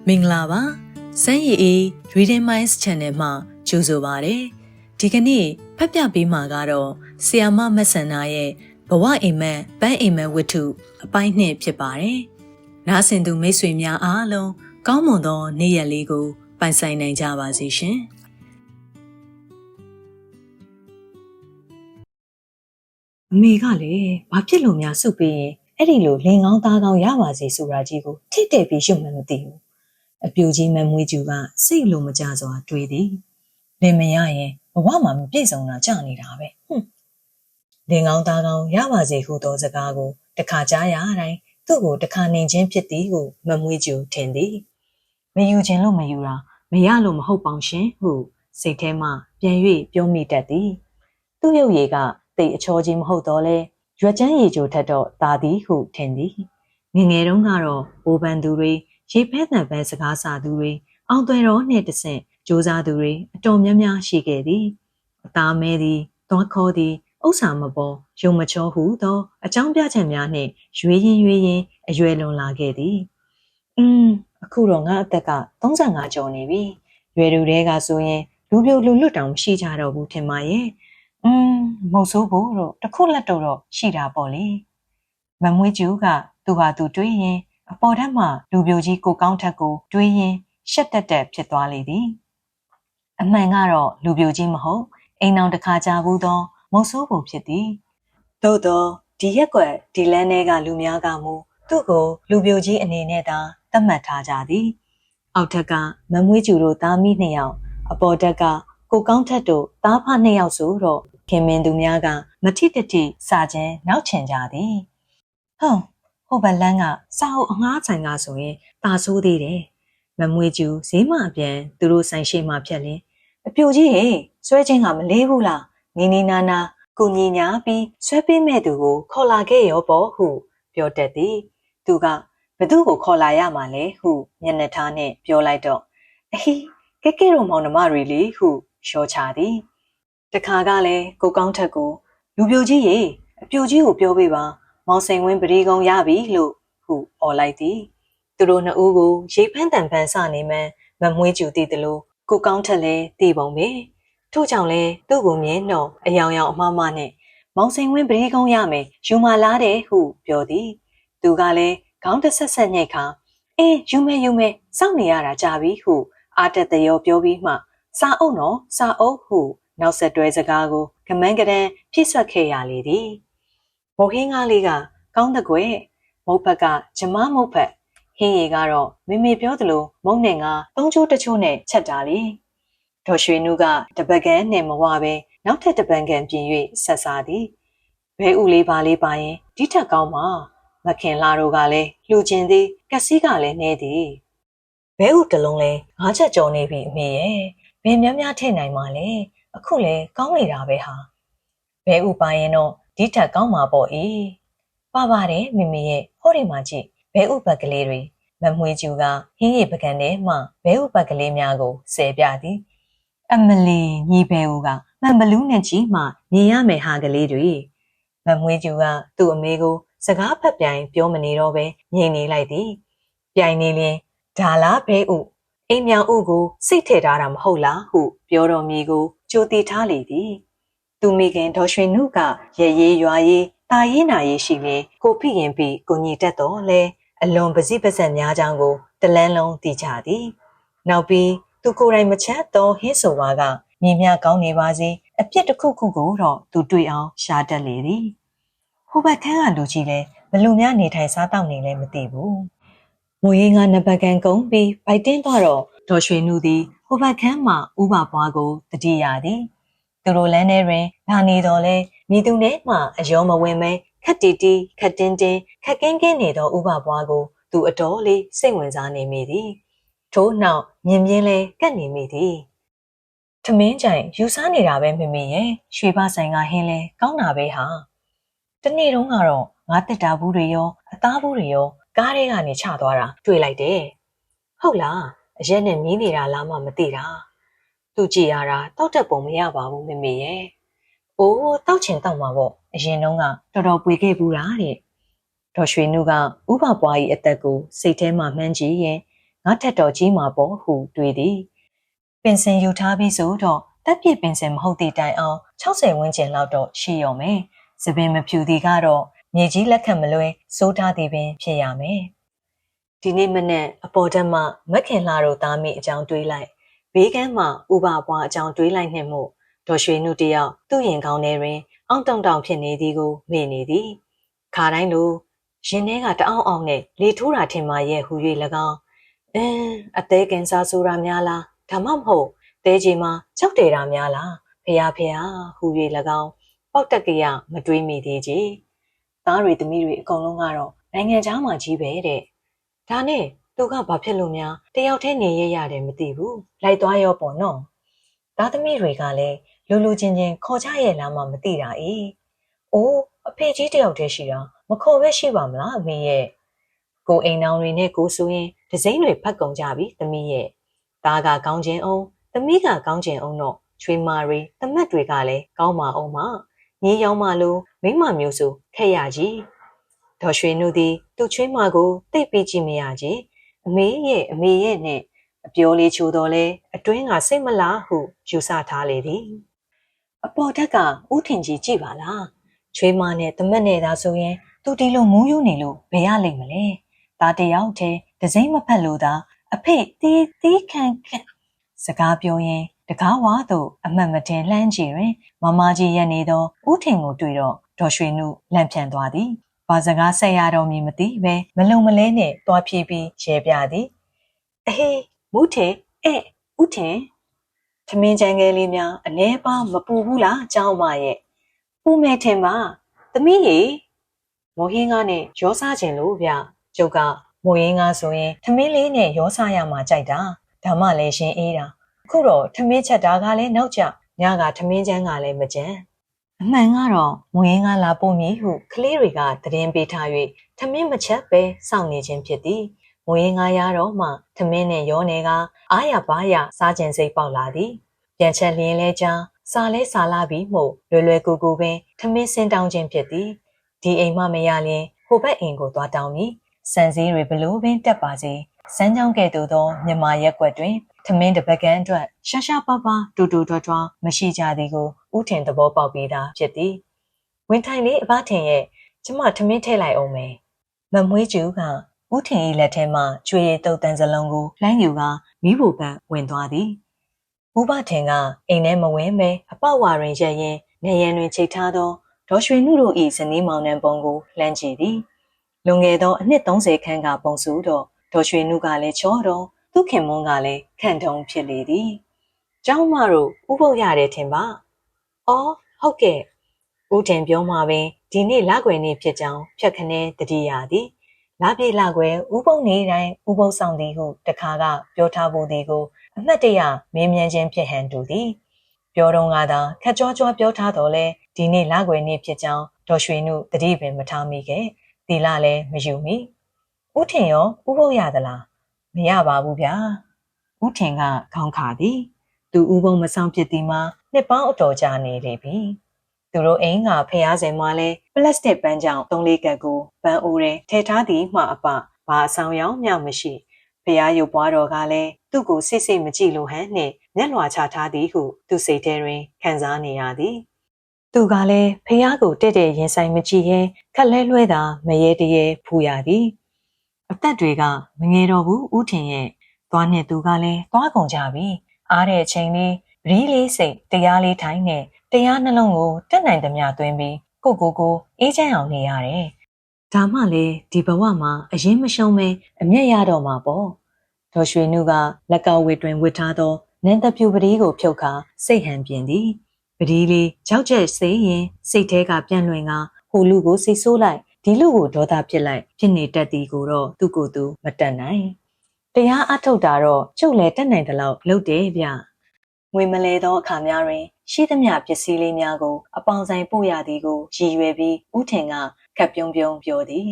မင်္ဂလာပါစမ်းရည်အေး Reading Minds Channel မှာကြိုဆိုပါရစေဒီကနေ့ဖတ်ပြပေးမှာကတော့ဆီယာမမက်ဆန်နာရဲ့ဘဝအိမ်မက်ပန်းအိမ်မက်ဝတ္ထုအပိုင်း2ဖြစ်ပါတယ်နားဆင်သူမိတ်ဆွေများအားလုံးကောင်းမွန်သောနေ့ရက်လေးကိုပိုင်ဆိုင်နိုင်ကြပါစေရှင်အမေကလည်းဘာဖြစ်လို့များစုပြီးရင်အဲ့ဒီလိုလင်ကောင်းသားကောင်းရပါစေဆိုတာကြီးကိုထိတဲ့ပြီးရုပ်မှမသိဘူးအပြူကြီးမမွေးကျူကစိတ်လိုမကြစွာတွေးသည်လင်မရရင်ဘဝမှာမပြည့်စုံတာကြာနေတာပဲလင်ကောင်းသားကောင်းရပါစေဟုသောစကားကိုတခါကြားရတိုင်းသူ့ကိုတခါနေခြင်းဖြစ်သည်ဟုမမွေးကျူထင်သည်မယူခြင်းလို့မယူတာမရလို့မဟုတ်ပောင်ရှင်ဟုစိတ်ထဲမှပြန်၍ပြောမိတတ်သည်သူ့ရုပ်ရည်ကတိတ်အချောကြီးမဟုတ်တော့လဲရွက်ချမ်းရည်ကြိုထက်တော့တာသည်ဟုထင်သည်ငငယ်တုန်းကတော့ဘိုးဘန်သူတွေရေဖဲတံပဲစကားစာသူတွေအောင်သွဲတော်နှင့်တဆင့်ကြိုးစားသူတွေအတော်များများရှိခဲ့သည်အသားမဲသည်သွားခေါ်သည်ဥစ္စာမပေါ်ရုံမချောဟုသောအကြောင်းပြချက်များနှင့်ရွေးရင်အရွယ်လွန်လာခဲ့သည်အခုတော့ငါအသက်က35ကျော်နေပြီရွယ်တူတွေကဆိုရင်လူပြိုလူလွတ်တောင်မရှိကြတော့ဘူးထင်ပါရဲ့မဟုတ်ဆိုးဖို့တော့တခုလက်တော့ရှိတာပေါ့လေမမွေးကျူကသူဟာသူတွေးရင်အပေါ်ထက်မှလူပြိုကြီးကိုကောင်းထက်ကိုတွေးရင်ရှက်တက်ဖြစ်သွားလေသည်အမှန်ကတော့လူပြိုကြီးမဟုတ်အိမ်အောင်တစ်ခါကြာဘူးသောမုတ်ဆိုးပုံဖြစ်သည်သို့သောဒီရက်ကွက်ဒီလန်းထဲကလူများကမူသူ့ကိုလူပြိုကြီးအနေနဲ့သာသတ်မှတ်ထားကြသည်အောက်ထက်ကမမွေးကျူတို့သားမိ2ယောက်အပေါ်တက်ကကိုကောင်းထက်တို့သားဖ2ယောက်ဆိုတော့ခင်မင်းသူများကမထိတတိစာချင်းနောက်ချင်ကြသည်ဟိုဘလန်းကစာအုပ်အငှားဆိုင်ကဆိုရင်တာဆိုးသေးတယ်မမွေးကျူဈေးမအပြန်သူတို့ဆိုင်ရှိမှဖြတ်လင်းအပြိုကြီးဟေဆွဲချင်းကမလေးဘူးလားနီနာနာကိုညီညာပြီးဆွဲပေးမဲ့သူကိုခေါ်လာခဲ့ရောပေါ့ဟုပြောတတ်သည်သူကဘသူ့ကိုခေါ်လာရမှာလဲဟုမျက်နှာထားနဲ့ပြောလိုက်တော့အဟိကဲတို့မောင်နှမတွေလေဟုလျှော်ချသည်တခါကလည်းကိုကောင်းထက်ကိုလူပြိုကြီးရေအပြိုကြီးကိုပြောပေးပါမောင်စိန်ဝင်းပရိကုံရပြီလို့ဟုអော်လိုက်သည်သူတို့နှစ်ဦးကိုရိတ်ဖန်းတန်ဖန်းစနေမှမမွေးကျူတည်တယ်လို့ကိုကောင်းထက်လည်းတည်ပုံပဲထို့ကြောင့်လဲသူ့ကိုမြင်တော့အယောင်ယောင်အမှားမှားနဲ့မောင်စိန်ဝင်းပရိကုံရမယ်ယူမလာတယ်ဟုပြောသည်သူကလည်းခေါင်းတဆက်ဆက်ညှိတ်ခါယူမယ်စောင့်နေရတာကြာပြီဟုအာတက်တရောပြောပြီးမှစာအုပ်နော်စာအုပ်ဟုနောက်ဆက်တွဲစကားကိုကမန်းကရန်ဖြည့်ဆွတ်ခဲ့ရလေသည်မုတ်ဟင်းကားလေးကကောင်းတဲ့ကွယ်မုတ်ဖက်ကဂျမမုတ်ဖက်ဟင်းရီကတော့မေပြောသလိုမုံနဲ့ငါသုံးချိုးတချိုးနဲ့ချက်တာလေဒေါ်ရွှေနုကတပကန်းနဲ့မဝပဲနောက်ထပ်တပန်းကန်ပြင်၍ဆက်စားသည်ဘဲဥလေးပါလေးပါရင်ဒီထက်ကောင်းမှာမခင်လာတို့ကလည်းလှူခြင်းသည်ကက်စီကလည်းနေသည်ဘဲဥတလုံးလဲ5ချက်ကျော်နေပြီအမေရဲ့ဘယ်များထည့်နိုင်မှာလဲအခုလဲကောင်းနေတာပဲဟာဘဲဥပါရင်တော့ဒီထက်ကောင်းမှာပေါ့ပါပါတယ်မိမိရဲ့ဟောဒီမှာကြည့်ဘဲဥပတ်ကလေးတွေမမွေးကျူကဟင်းရီပကံထဲမှဘဲဥပတ်ကလေးများကိုဆယ်ပြသည်အမလီညီဘဲဥကမန်ဘလူးနဲ့ကြီးမှမြင်ရမယ်ဟာကလေးတွေမမွေးကျူကသူ့အမေကိုစကားဖက်ပြိုင်ပြောမနေတော့ပဲငြိမ်နေလိုက်သည်ပြိုင်နေလင်ဒါလားဘဲဥအိမ်မြောင်ဥကိုစိတ်ထည့်ထားတာမဟုတ်လားဟုပြောတော်မီကိုကြိုတီထားလေသည်သူမိခင်ဒေါ်ရွှေနုကရဲရေးရွာရေးတာရေးနာရေးရှိလေကိုဖိရင်ပြီးကိုညီတက်တော့လဲအလွန်ပစိပစက်များကြောင်းကိုတလန်းလုံးသိကြသည်နောက်ပြီးသူကိုယ်တိုင်မချတ်တော့ဟင်းဆိုပါကမြင်မြကောင်းနေပါစေအပြစ်တစ်ခုခုကိုတော့သူတွေ့အောင်ရှာတတ်လေသည်ဟိုဘက်ခန်းကလူကြီးလဲဘလူများနေထိုင်စားတောက်နေလဲမသိဘူးမွေးငါနဘကန်ကုန်းပြီးဗိုက်တင်းသွားတော့ဒေါ်ရွှေနုသည်ဟိုဘက်ခန်းမှဥပပွားကိုတတိရသည်သူတို့လမ်းထဲတွင်လာနေတော့လဲမိသူနဲ့မှအယောမဝင်မဲခက်တီတီခက်တင်းတင်းခက်ကင်းကင်းနေသောဥပပွားကိုသူအတော်လေးစိတ်ဝင်စားနေမိသည်ထို့နောက်မြင်မြင်လဲကက်နေမိသည်ထမင်းကြိုင်ယူစားနေတာပဲမမေရဲ့ရွှေဘဆိုင်ကဟင်းလဲကောင်းတာပဲဟာတနေ့တုန်းကတော့ငါတက်တာဘူးတွေရောအသားဘူးတွေရောကားထဲကနေချသွားတာတွေ့လိုက်တယ်ဟုတ်လားအရက်နဲ့မီးနေတာလားမှမသိတာသူကြည့်ရတာတောက်တက်ပုံမရပါဘူးမမေရဲ့အိုးတောက်ချင်တောက်မှာပေါ့အရင်တုန်းကတော်တော်ပွေခဲ့ဘူးတာတဲ့ဒေါ်ရွှေနုကဥပပွား၏အသက်ကိုစိတ်ထဲမှမှန်းကြည့်ရင်င ထက်တော်ကြီးမှာပေါ့ဟုတွေးသည်ပင်စင်ယူထားပြီးဆိုတော့တက်ပြစ်ပင်စင်မဟုတ်သည့်တိုင်အောင်60ဝန်းကျင်လောက်တော့ရှိရောမယ်စပင်မဖြူသည်ကတော့မြေကြီးလက်ခံမလွဲစိုးထားသည်ပင်ဖြစ်ရမယ်ဒီနေ့မနေ့အပေါ်တက်မှမက်ခင်လာတို့သားမိအကြောင်းတွေးလိုက်ဘေးကမ်းမှာဥပပွားအကြောင်းတွေးလိုက်နှင့်မို့ဒေါ်ရွှေနုတယောက်သူ့ရင်ကောင်းထဲတွင်အောင့်တောင့်တောင့်ဖြစ်နေသည်ကိုမေ့နေသည်ခါတိုင်းလိုရင်ထဲကတအောင့်အောင်နဲ့လေထိုးတာထင်မှရဲ့ဟူ၍၎င်းအသေးကင်ဆာဆိုတာများလားဒါမှမဟုတ်တဲကြီးမှာကြောက်တယ်တာများလားဖះဖះဟူ၍၎င်းပေါက်တက်ကရမတွေးမိသေးကြီးသားတွေသမီးတွေအကုန်လုံးကတော့နိုင်ငံခြားမှာကြီးပဲတဲ့ဒါနဲ့သူကဘာဖြစ်လို့များတယောက်တည်းနေရရတယ်မသိဘူးလိုက်သွားရောပေါ့နော်သားသမီးတွေကလည်းလူချင်းချင်းခေါ်ကြရဲ့လားမှမသိတာအိုးအဖေကြီးတယောက်တည်းရှိတာမခေါ်ပဲရှိပါမလားအမေရဲ့ကိုအိမ်နောင်တွေနဲ့ကိုဆိုရင်ဒစိမ့်တွေဖတ်ကုန်ကြပြီသမီးရဲ့သားကကောင်းခြင်းအောင်သမီးကကောင်းခြင်းအောင်တော့ချွေးမာတွေသမက်တွေကလည်းကောင်းပါအောင်မညီရောင်မလို့မိမမျိုးစုခက်ရကြီးဒေါ်ရွှေနုသည်သူ့ချွေးမကိုတိတ်ပြီးကြည့်မရကြီးအမေရဲ့နဲ့အပြောလေးချိုတော်လဲအတွင်းကစိတ်မလားဟုယူဆထားလေသည်အပေါ်ထက်ကဥထင်ကြီးကြည့်ပါလားချွေးမနဲ့သမက်နဲ့သာဆိုရင်သူဒီလိုမူးယူနေလို့ဘယ်ရလိမ့်မလဲဒါတယောက်တည်းဒစိမ့်မဖက်လို့သာအဖေတီးခံစကားပြောရင်တကားဝါသို့အမှတ်မတင်လှမ်းကြည့်တွင်မမကြီးရက်နေသောဥထင်ကိုတွေ့တော့ဒေါ်ရွှေနုလန့်ပြန်သွားသည်ဘာစကားဆက်ရတော့မည်မသိပဲမလုံမလဲနဲ့တွားပြေးပြီးရဲပြသည်အဟေးမူးထေဥထင်ထမင်းချမ်းကလေးများအလဲပါမပူဘူးလားเจ้าမရဲ့ပူမယ်ထင်ပါသမီးရေမိုးဟင်းကားနဲ့ရောစားခြင်းလို့ဗျကျုပ်ကမိုးဟင်းကားဆိုရင်ထမင်းလေးနဲ့ရောစားရမှာကြိုက်တာဒါမှလည်းရှင်အေးတာအခုတော့ထမင်းချက်တာကလည်းနောက်ကျညကထမင်းချမ်းကလည်းမကြမ်းအမှန်ကတော့မိုးဟင်းကားလာပို့မည်ဟုကလေးတွေကသတင်းပေးထား၍ထမင်းမချက်ပဲစောင့်နေခြင်းဖြစ်သည်မိုးဟင်းကားရတော့မှထမင်းနဲ့ရောနေကအားရပါးရစားခြင်းစိတ်ပေါက်လာသည်ပြန်ချက်လျင်လဲချာစားလဲစားလာပြီးမှလွယ်ကူကူပင်ထမင်းစင်တောင်းခြင်းဖြစ်သည်ဒီအိမ်မှမရလျင်ဟိုဘက်အိမ်ကိုသွားတောင်းမည်စံစည်းတွေဘလို့ပင်တက်ပါစေစမ်းကြောင်းကဲ့သို့သောမြမရက်ကွက်တွင်ထမင်းတစ်ပတ်ကန်အတွက်ရှာရှာပါပါတူတူထွားထွားမရှိကြသည်ကိုဥထင်သဘောပေါက်ပြီးသားဖြစ်သည်ဝင်ထိုင်လေးအဘထင်ရဲ့ကျမထမင်းထည့်လိုက်အောင်မယ်မမွေးကျူကဥထင်၏လက်ထဲမှကျွေရည်တုတ်တန်စလုံးကိုလှမ်းယူကမိဖို့ပန်းဝင်သွားသည်ဥဘထင်ကအိမ်ထဲမဝင်ပဲအပေါဝါတွင်ရက်ရင်နေရန်တွင်ချိတ်ထားသောဒေါ်ရွှေနုတို့၏ဇနီးမောင်နှံပုံကိုလှမ်းကြည့်သည်လွန်ခဲ့သောအနှစ်30ခန့်ကပုံစုတော့ဒေါ်ရွှေနုကလည်းချောတော့သူခင်မွန်းကလည်းခန့်တုံးဖြစ်လေသည်ကျောင်းမတို့ဥပုပ်ရတယ်ထင်ပါအော်ဟုတ်ကဲ့ဦးတင်ပြောမှပင်ဒီနေ့လကွယ်နေ့ဖြစ်ကြောင်းဖြတ်ခနဲတတိယသည်လပြေလကွယ်ဥပုပ်နေ့တိုင်းဥပုပ်ဆောင်သည်ဟုတခါကပြောထားဖို့သည်ကိုအမှတ်တရမေးမြန်းခြင်းဖြစ်ဟန်တူသည်ပြောတော့ကသာခက်ကြောကြောပြောထားတော့လဲဒီနေ့လကွယ်နေ့ဖြစ်ကြောင်းဒေါ်ရွှေနုတတိပင်မထားမိခဲ့တီလာလည်းမယူမိဦးထင်ရောဥပုပ်ရသလားမရပါဘူးဗျာဦးထင်ကခေါင်းခါသည်သူဥပုံမဆောင်ဖြစ်သည်မှာနှစ်ပေါင်းအတော်ကြာနေလေပြီသူတို့အိမ်ကဖျားစင်မှာလဲပလတ်စတစ်ပန်းကြောင်3-4ကပ်ကိုပန်းအိုးထဲထည့်ထားသည်မှအပဘာအဆောင်ရောင်မျှမရှိဖျားရုပ်ပွားတော်ကလည်းသူ့ကိုစိတ်မကြည့်လို့ဟန်နှင့်မျက်လွှာချထားသည်ဟုသူစိတ်ထဲတွင်ခံစားနေရသည်သူကလည်းဖျားကိုတဲ့ရင်ဆိုင်မကြည့်ရင်ခက်လဲလွဲတာမရေတရေဖူရသည်အသက်တွေကမငယ်တော့ဘူးဦးထင်ရဲ့သွားနဲ့သူကလည်းသွားကုန်ကြပြီအားတဲ့အချိန်လေးပရီးလေးစိတ်တရားလေးထိုင်နဲ့တရားနှလုံးကိုတက်နိုင်သမျှသွင်းပြီးကိုအေးချမ်းအောင်နေရတယ်ဒါမှလေဒီဘဝမှာအရင်မရှုံးမဲအမျက်ရတော့မှာပေါ့ဒေါ်ရွှေနုကလက်ကောက်ဝစ်တွင်ဝစ်ထားသောနန်းတပြူပရီးကိုဖြုတ်ခါစိတ်ဟန်ပြင်သည်ပရီးလေးကြောက်ကြက်စေးရင်စိတ်ထဲကပြန့်လွင်ကဟိုလူကိုစိတ်ဆိုးလိုက်ဒီလူကိုဒေါသဖြစ်လိုက်ဖြစ်နေတတ်သည်ကိုတော့သူ့ကိုယ်သူမတတ်နိုင်တရားအထုတ်တာတော့ကျုပ်လည်းတက်နိုင်သလောက်လုပ်တယ်ဗျငွေမလဲသောအခါများတွင်ရှိသမျှပစ္စည်းလေးများကိုအပေါင်ဆိုင်ပို့ရသည်ကိုရည်ရွယ်ပြီးဦးထင်ကခပ်ပြုံးပြောသည်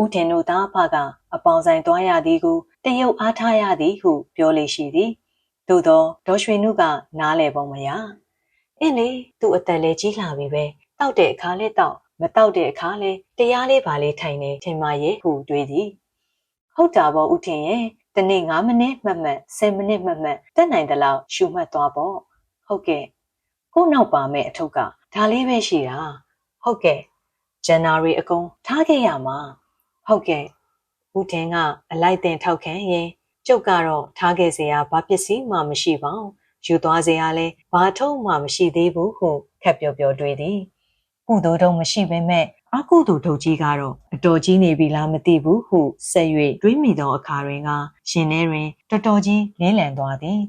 ဦးထင်တို့သားအဖကအပေါင်ဆိုင်သွားရသည်ကိုတရုတ်အားထားရသည်ဟုပြောလေရှိသည်သို့သောဒေါ်ရွှေနုကနားလည်ပုံမရအင်းလေသူ့အသက်လည်းကြီးလာပြီပဲတောက်တဲ့အခါလဲတောက်မတောက်တဲ့အခါလဲတရားလေးပါလေးထိုင်နေထင်မှရဲ့ဟုတွေးသည်ဟုတ်တာပေါ့ဦးထင်ရဲ့တ နေ့9မိနစ်မှတ်မှတ်10မိနစ်မှတ်မှတ်တက်နိုင်တဲ့လောက်ရှုမှတ်သွားပေါ့ဟုတ်ကဲ့ကိုနောက်ပါမဲ့အထုပ်ကဒါလေးပဲရှိတာဟုတ်ကဲ့ဇန်နဝါရီအကုန်ထားခဲ့ရမှာဟုတ်ကဲ့ဦးထင်ကအလိုက်တင်ထောက်ခံရင်ကျုပ်ကတော့ထားခဲ့စရာဘာပစ္စည်းမှမရှိပါဘူးယူသွားစရာလဲဘာထုံးမှမရှိသေးဘူးဟုခက်ပြောပြောတွေးသည်ကုသိုလ်တုံးမရှိပေမဲ့အကုသိုလ်ထုတ်ကြီးကတော့အတော်ကြီးနေပြီလားမသိဘူးဟုဆက်၍တွေးမိသောအခါတွင်ကရှင်ထဲတွင်တော်တော်ကြီးလင်းလန်သွားသည်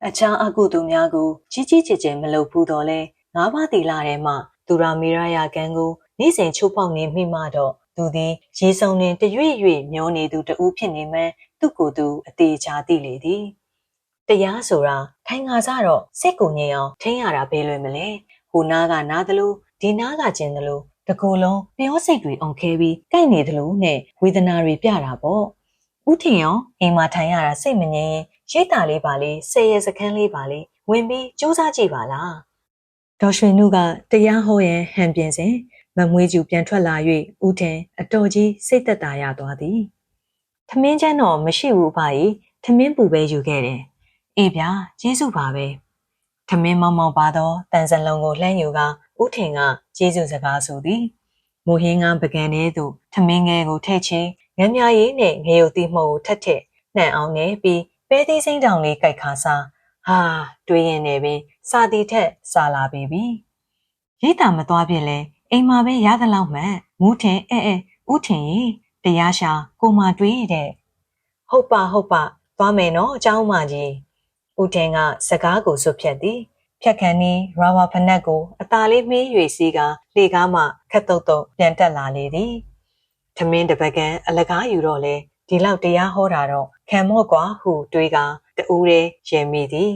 အခြားအကုသိုလ်များကိုကြီးကြီးကျယ်ကျယ်မလုပ်ဘူးတော့လဲငါးပါးသီလထဲမှသူရာမေရယကံကိုနေ့စဉ်ချိုးဖောက်နေမိမှတော့သူသည်ရေစုံတွင်တရွေ့ရွေ့မျောနေသူတဦးဖြစ်နေမှန်းသူ့ကိုယ်သူအသေးချာသိလေသည်တရားဆိုတာခိုင်ငါစားတော့စိတ်ကိုငြိမ်အောင်ထိန်းရတာဘယ်လွယ်မလဲဟိုနားကနားသလိုဒီနားကကျင်သလိုတကူလုံးပြောစိတ်တွေအောင်ခဲပြီးကိုက်နေသလိုနဲ့ဝေဒနာတွေပြတာပေါ့ဦးထင်ရောအိမ်မှာထိုင်ရတာစိတ်မငြိမ်ရင်ရိတ်တာလေးပါလေး10ရက်စခန်းလေးပါလေးဝင်ပြီးစူးစမ်းကြည့်ပါလားဒေါ်ရွှေနုကတရားဟောရန်ဟန်ပြင်စဉ်မမွေးကျူပြန်ထွက်လာ၍ဦးထင်အတော်ကြီးစိတ်သက်သာရသွားသည်ထမင်းချမ်းတော့မရှိဘူးပါကြီးထမင်းပူပဲယူခဲ့တယ်အေးဗျာကျေးဇူးပါပဲထမင်းမောင်မောင်ပါတော့တန်စလုံးကိုလှမ်းယူကဦးထင်ကကျေးဇူးစကားဆိုသည်မိုးဟင်းကပကံထဲသို့ထမင်းငယ်ကိုထည့်ချင်းငမ်းမြရည်နဲ့ငရုတ်သီးမှုတ်ကိုထက်ထက်နှံ့အောင်ငယ်ပြီးပဲသီးစိမ့်တောင်လေးကြိုက်ခါစားဟာတွေးရင်လည်းပင်စာတီထက်စာလာပြီရိတ်တာမသွားပြစ်လဲအိမ်မှာပဲရသလောက်မှမူးထင်ဦးထင်ရေတရားရှာကိုမတွေးတဲ့ဟုတ်ပါသွားမယ်နော်အเจ้าမကြီးဦးထင်ကစကားကိုစွတ်ဖြတ်သည်ဖြတ်ခန်းနီးရာဘာဖနက်ကိုအသာလေးမေး၍စီးကလေကားမှခက်တုတ်တုတ်ပြန်တက်လာလေသည်ထမင်းတပကံအလကားယူတော့လေဒီလောက်တရားဟောတာတော့ခံမော့ကွာဟုတွေးကတူးရဲရဲမိသည်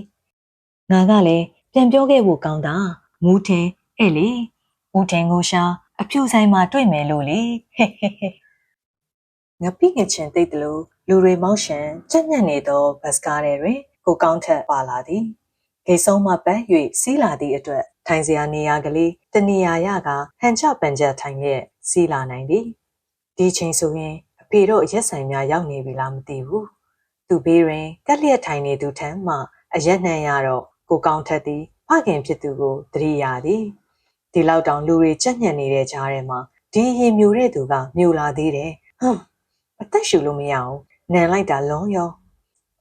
ငါကလည်းပြန်ပြောခဲ့ဖို့ကောင်းတာမူးထင်အဲ့လေဦးထင်ကိုရှာအဖြူဆိုင်မှာတွေ့မယ်လို့လေဟဲ့ငပိငချင်သိတယ်လို့လူတွေမောက်ရှန်ကြက်ညက်နေသောဘတ်စကားတွင်ကိုကောင်းထက်ပါလာသည်ဂိတ်ဆုံးမှပတ်၍စီးလာသည့်အတွက်ထိုင်စရာနေရာကလေးတနေရာရကဟန်ချပန်ချက်ထိုင်ရဲ့စီးလာနိုင်သည်ဒီချိန်ဆိုရင်အဖေတို့ရက်ဆိုင်များရောက်နေပြီလားမသိဘူးသူဘေးတွင်ကက်လျက်ထိုင်နေသူထံမှအရက်နှံရတော့ကိုကောင်းထက်သည်ဖခင်ဖြစ်သူကိုသတိရသည်ဒီလောက်တောင်လူတွေကြက်ညက်နေတဲ့ကြားထဲမှာဒီရင်မျိုးတဲ့သူကမျိုးလာသေးတယ်အသက်ရှူလို့မရအောင်နန်လိုက်တာလုံးရော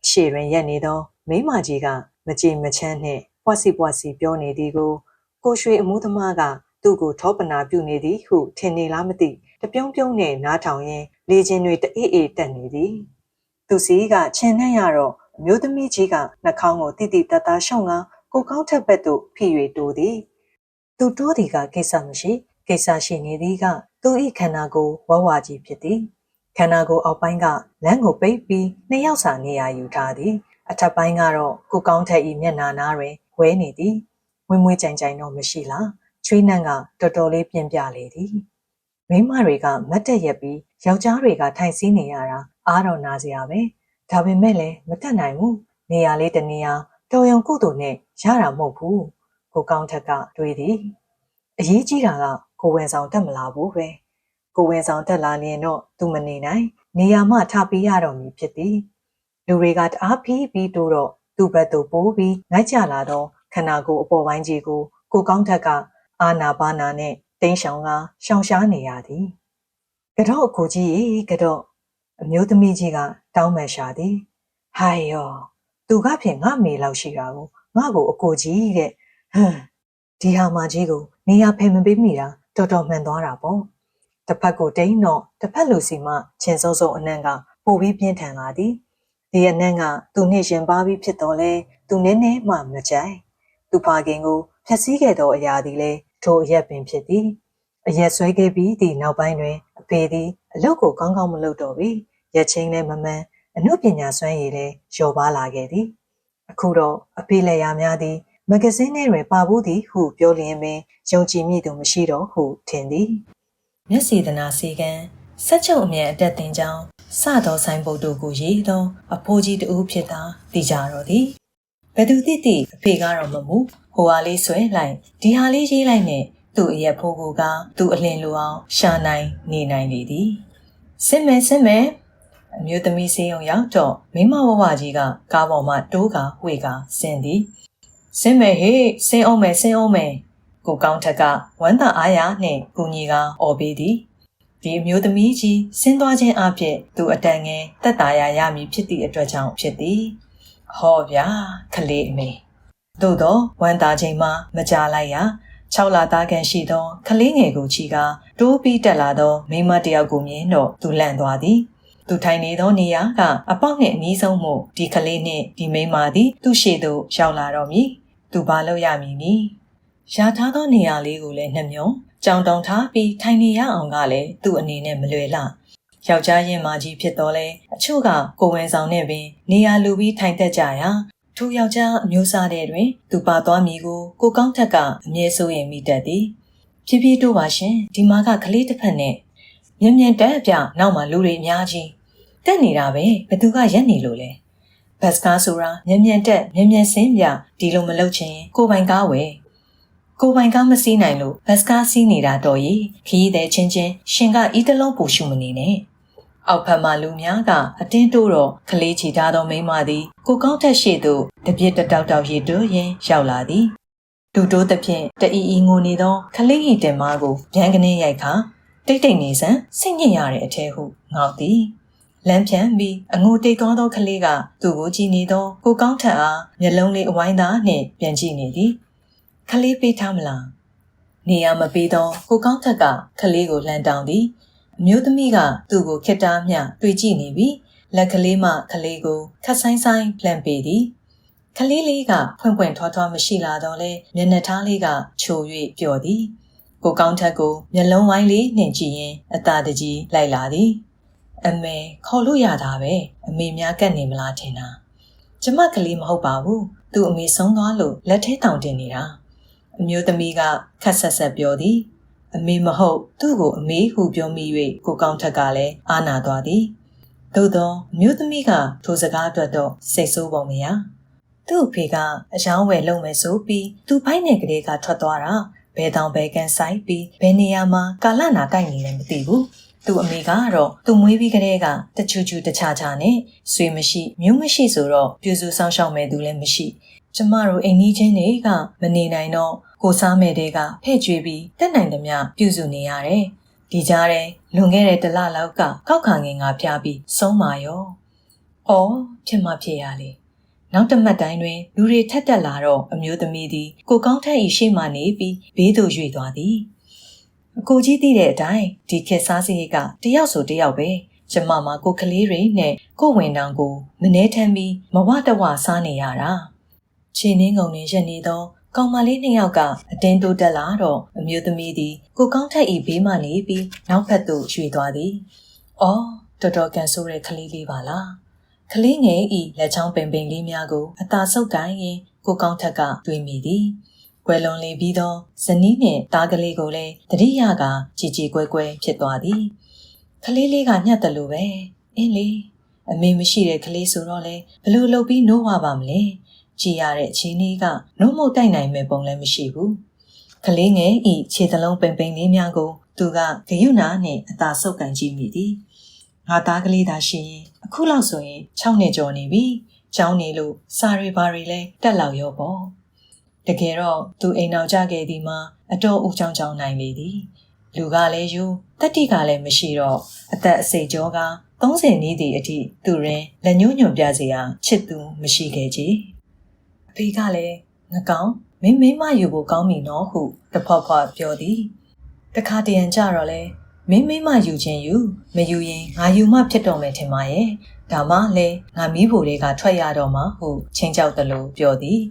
ရှေ့တွင်ရက်နေသောမိမကြီးကမကြည်မချမ်းနှင့်ပွားစီပြောနေသည်ကိုရွှေအမှုသမားကသူ့ကိုထောပနာပြုနေသည်ဟုထင်နေလားမသိတပြုံးပြုံးနဲ့နားထောင်ရင်းလေချင်းတွေတအေးတက်နေသည်သူစီကချင်နှံ့ရတော့အမျိုးသမီးကြီးကနှာခေါင်းကိုတိတိတတ်တာရှုံကကိုကောင်းထက်ဘက်သို့ဖိ၍တိုးသည်သူတိုးသည်ကကိစ္စမရှိကိစ္စရှိနေသည်ကသူ၏ခန္ဓာကိုယ်ဝဝကြီးဖြစ်သည်ခန္ဓာကိုယ်အောက်ပိုင်းကလမ်းကိုပိတ်ပြီးနှစ်ယောက်စာနေရာယူထားသည်အထက်ပိုင်းကတော့ကိုကောင်းထက်၏မျက်နှာနားတွင်ဝဲနေသည်ဝင်းမွေးကြိုင်တော့မရှိလားချွေးနှံ့ကတော်တော်လေးပြင်းပြလေသည်မိန်းမတွေကမတ်တက်ရက်ပြီးယောက်ျားတွေကထိုင်စီးနေရတာအားတော့နာစရာပဲဒါပေမဲ့လည်းမတက်နိုင်ဘူးနေရာလေးတနေရာတော်ရုံကုသိုလ်နဲ့ရတာမဟုတ်ဘူးကိုကောင်းထက်ကတွေးသည်အရေးကြီးတာကကိုဝင်ဆောင်တက်မလာဘူးပဲကိုဝင်ဆောင်တက်လာရင်တော့သူမနေနိုင်နေရာမှထပေးရတော့မည်ဖြစ်သည်လူတွေကတအားဖီးပြီးတိုးတော့သူ့ဘက်သို့ပိုးပြီးလိုက်ကြလာတော့ခန္ဓာကိုယ်အပေါ်ပိုင်းကြီးကိုကောင်းထက်ကအာနာပါနာနဲ့တင်းရှောင်ကရှောင်ရှားနေရသည်ကတော့အကိုကြီးရေကတော့အမျိုးသမီးကြီးကတောင်းပန်ရှာသည်ဟိုင်ယောသူကဖြင့်ငါမေလောက်ရှိတာကိုငါ့ကိုအကိုကြီးတဲ့ဒီဟာမကြီးကိုနေရာဖယ်မပေးမိတာတော်တော်မှန်သွားတာပေါ့တစ်ဖက်ကိုတိန်တော့တစ်ဖက်လူစီမှချင်းစုံစုံအနံ့ကပိုပြီးပြင်းထန်လာသည်ဒီအနံ့ကသူနှင့်ရင်ပါပြီးဖြစ်တော်လဲသူနည်းနည်းမှမကြိုက်သူဖခင်ကိုဖျက်ဆီးခဲ့သောအရာသည်လဲထိုအရက်ပင်ဖြစ်သည်အရက်ဆွဲခဲ့ပြီးသည့်နောက်ပိုင်းတွင်အဖေသည်အလုပ်ကိုကောင်းကောင်းမလုပ်တော့ပြီရက်ချင်းလည်းမမှန်အမှုပညာစွမ်းရည်လည်းလျော့ပါလာခဲ့သည်အခုတော့အဖေလက်ရာများသည်မဂဇင်းထဲတွင်ပါဘူးသည်ဟုပြောလျင်ပင်ယုံကြည်မိသူမရှိတော့ဟုထင်သည်မျက်စေတနာစီကံစက်ချုပ်အမြန်အတက်တင်ကြောင်းစသောဆိုင်ဘုတ်တို့ကိုရေးသောအဖိုးကြီးတူဖြစ်သာသိကြတော့သည်ဘယ်သူသိအဖေကတော့မမှုဟိုဟာလေးဆွဲလိုက်ဒီဟာလေးရေးလိုက်နဲ့သူ့အရက်ဖိုးကိုကသူ့အလင်းလိုအောင်ရှာနိုင်နေနိုင်လေသည်စစ်မဲ အမျိုးသမီးစင်းုံရောက်တော့မိမဝဝကြီးကကားပေါ်မှာတိုးကဝှေ့ကဆင်းသည်ဆင်းမယ်ဟေ့ဆင်းအောင်မယ်ကိုကောင်းထက်ကဝမ်းသာအားရနှင့်ကူညီကအော်ပေးသည်ဒီအမျိုးသမီးကြီးဆင်းသွားခြင်းအဖြစ်သူအတန်ငယ်တက်တာရမည်ဖြစ်သည့်အတွက်ကြောင့်ဖြစ်သည်ဟောဗျာခလေးအမေသို့တော့ဝမ်းသာခြင်းမှမကြလိုက်ရ6 လသားခန့်ရှိသောခလေးငယ်ကိုချီကတိုးပြီးတက်လာသောမိမတယောက်ကိုမြင်တော့သူလန့်သွားသည်သူထိုင်နေသောနေရာကအပေါက်နှင့်အနီးဆုံးမှုဒီကလေးနှင့်ဒီမိန်းမသည်သူ့ရှေ့သို့ရောက်လာတော့မည်သူဘာလုပ်ရမည်နည်းရာထားသောနေရာလေးကိုလည်းနှမျောကြောင်တောင်ထားပြီးထိုင်နေရအောင်ကလည်းသူ့အနေနဲ့မလွယ်လှယောက်ျားရင်မကြီးဖြစ်တော့လဲအချို့ကကိုဝင်ဆောင်နဲ့ပင်နေရာလူပြီးထိုင်တက်ကြရာထိုယောက်ျားအမျိုးသားတဲ့တွင်သူပါသွားမည်ကိုကောင်းထက်ကအမြဲစိုးရင်မိတတ်သည်ဖြည်းဖြည်းတို့ပါရှင်ဒီမှာကကလေးတစ်ဖက်နဲ့မြန်တက်အပြနောက်မှာလူတွေအများကြီးတက်နေတာပဲဘသူကရက်နေလို့လဲဘတ်စကားဆိုတာမြန်တက်မြန်ဆင်းပြဒီလိုမလုပ်ချင်ကိုပိုင်ကားဝယ်ကိုပိုင်ကားမစီးနိုင်လို့ဘတ်စကားစီးနေတာတော့ရီခီးတဲ့ချင်းရှင်ကဤတလုံးပူရှုမနေနဲ့အောက်ဖက်မှလူများကအတင်းတိုးတော့ကလေးချီထားသောမိန်းမသည်ကိုကောင်းထက်ရှိသို့တပြစ်တတောက်ရီတိုးရင်ရောက်လာသည်ဒူတိုးသဖြင့်တအီငိုနေသောကလေးဤတင်မာကိုဗျံကနေရိုက်ခါတိတ်နေစမ်းစိတ်ညစ်ရတဲ့အထဲဟုငေါက်သည်လမ်းပြန်ပြီးအငိုတိတ်သွားသောကလေးကသူ့ကိုကြည့်နေသောကိုကောင်းထက်အားမျက်လုံးလေးအဝိုင်းသားနှင့်ပြန်ကြည့်နေသည်ခလေးပေးထားမလားနေရာမပေးသောကိုကောင်းထက်ကခလေးကိုလှမ်းတောင်းသည်အမျိုးသမီးကသူ့ကိုခက်တားမျှတွေ့ကြည့်နေပြီးလက်ကလေးမှခလေးကိုခတ်ဆိုင်လှမ်းပေးသည်ခလေးလေးကဖွင့်ထွားမရှိလာတော့လဲမျက်နှာထားလေးကချို၍ပျော်သည်ကိုကောင်းထက်ကိုမျက်လုံးဝိုင်းလေးနှင့်ကြည့်ရင်အသာတကြီးလိုက်လာသည်အမေခေါ်လို့ရတာပဲအမေများကတ်နေမလားထင်တာကျမကလေးမဟုတ်ပါဘူးသူ့အမေဆုံးသွားလို့လက်ထဲတောင်တင်နေတာအမျိုးသမီးကခက်ဆက်ပြောသည်အမေမဟုတ်သူ့ကိုအမေဟုပြောမိ၍ကိုကောင်းထက်ကလည်းအာနာသွားသည်သို့သောအမျိုးသမီးကထိုစကားအတွက်တော့စိတ်ဆိုးပုံမရသူ့အဖေကအယောင်းဝယ်လုပ်မယ်ဆိုပြီးသူ့ဘိုက်နဲ့ကလေးကထွက်သွားတာဘဲတောင်ဘဲကန်ဆိုင်ပြီးဘယ်နေရာမှာကာလနာတိုက်နေလဲမသိဘူးသူ့အမေကတော့သူ့မွေးပြီးကလေးကတချူတခြားနဲ့ဆွေမရှိမျိုးမရှိဆိုတော့ပြူစုဆောင်ရှောက်မဲ့သူလည်းမရှိကျမတို့အိမ်ကြီးချင်းတွေကမနေနိုင်တော့ကိုစားမဲ့တွေကဖဲ့ကြွေးပြီးတက်နိုင်သမျှပြုစုနေရတယ်ဒီကြားထဲလွန်ခဲ့တဲ့တလလောက်ကကောက်ခါငင်ကပြပြီးဆုံးပါရောဖြစ်မှဖြစ်ရလေနောက်တစ်မှတ်တိုင်းတွင်လူတွေထက်တက်လာတော့အမျိုးသမီးသည်ကိုကောင်းထက်၏ရှေ့မှနေပြီးဘေးသို့ရွေ့သွားသည်အကိုကြီးသိတဲ့အတိုင်းဒီခေတ်စားစရိတ်ကတယောက်ဆိုတယောက်ပဲကျမမှာကိုကလေးတွေနဲ့ကိုဝင်တောင်ကိုမနှဲထမ်းပြီးမဝတဝစားနေရတာခြေနှင်းငုံနေရက်နေသောကောင်မလေး2ယောက်ကအတင်းတိုးတက်လာတော့အမျိုးသမီးသည်ကိုကောင်းထက်၏ဘေးမှနေပြီးနောက်ဖက်သို့ရွေ့သွားသည်တော်တော်ကန်ဆိုးတဲ့ကလေးလေးပါလားကလေးငယ်ဤလက်ချောင်းပင်လေးများကိုအသာဆုပ်ကိုင်းရင်ကိုကောင်းထက်ကတွေးမိသည်ကွယ်လွန်လေပြီးသောဇနီးနှင့်သားကလေးကိုလည်းတတိယကကြည်ကြည်ကွယ်ကွယ်ဖြစ်သွားသည်ကလေးလေးကညှက်တယ်လို့ပဲအင်းလေအမေမရှိတဲ့ကလေးဆိုတော့လေဘလို့လုပ်ပြီးနိုးဝပါမလဲကြည်ရတဲ့ခြေနည်းကနိုးမို့တိုက်နိုင်မဲ့ပုံလည်းမရှိဘူးကလေးငယ်ဤခြေသလုံးပင်လေးများကိုသူကဂယုဏနှင့်အသာဆုပ်ကိုင်းကြည့်မိသည်ငါသားကလေးသာရှိရင်အခုလောက်ဆိုရင်6နှစ်ကျော်နေပြီကျောင်းနေလို့စာရီဘာရီလဲတက်လောက်ရောပေါ့တကယ်တော့သူအိမ်နောက်ကြခဲ့သည်မှာအတော်ဦးချောင်းနိုင်လေသည်လူကလည်းယူတတိကလည်းမရှိတော့အသက်အစိတ်ကြောက30နီးသည့်အထိသူရင်လက်ညှိုးညွန်ပြစေရာချစ်သူမရှိခဲ့ကြအဖေကလည်းငကောင်းမင်းမယူဖို့ကောင်းပြီနော်ဟုတဖွာပြောသည်တခါတရံကြတော့လဲမင်းမယူခြင်းယူမယူရင်ငါယူမှဖြစ်တော့မယ်ထင်ပါရဲ့ဒါမှလည်းငါမီးဖိုတွေကထွက်ရတော့မှဟုချင်းကြောက်တယ်လို့ပြောသည်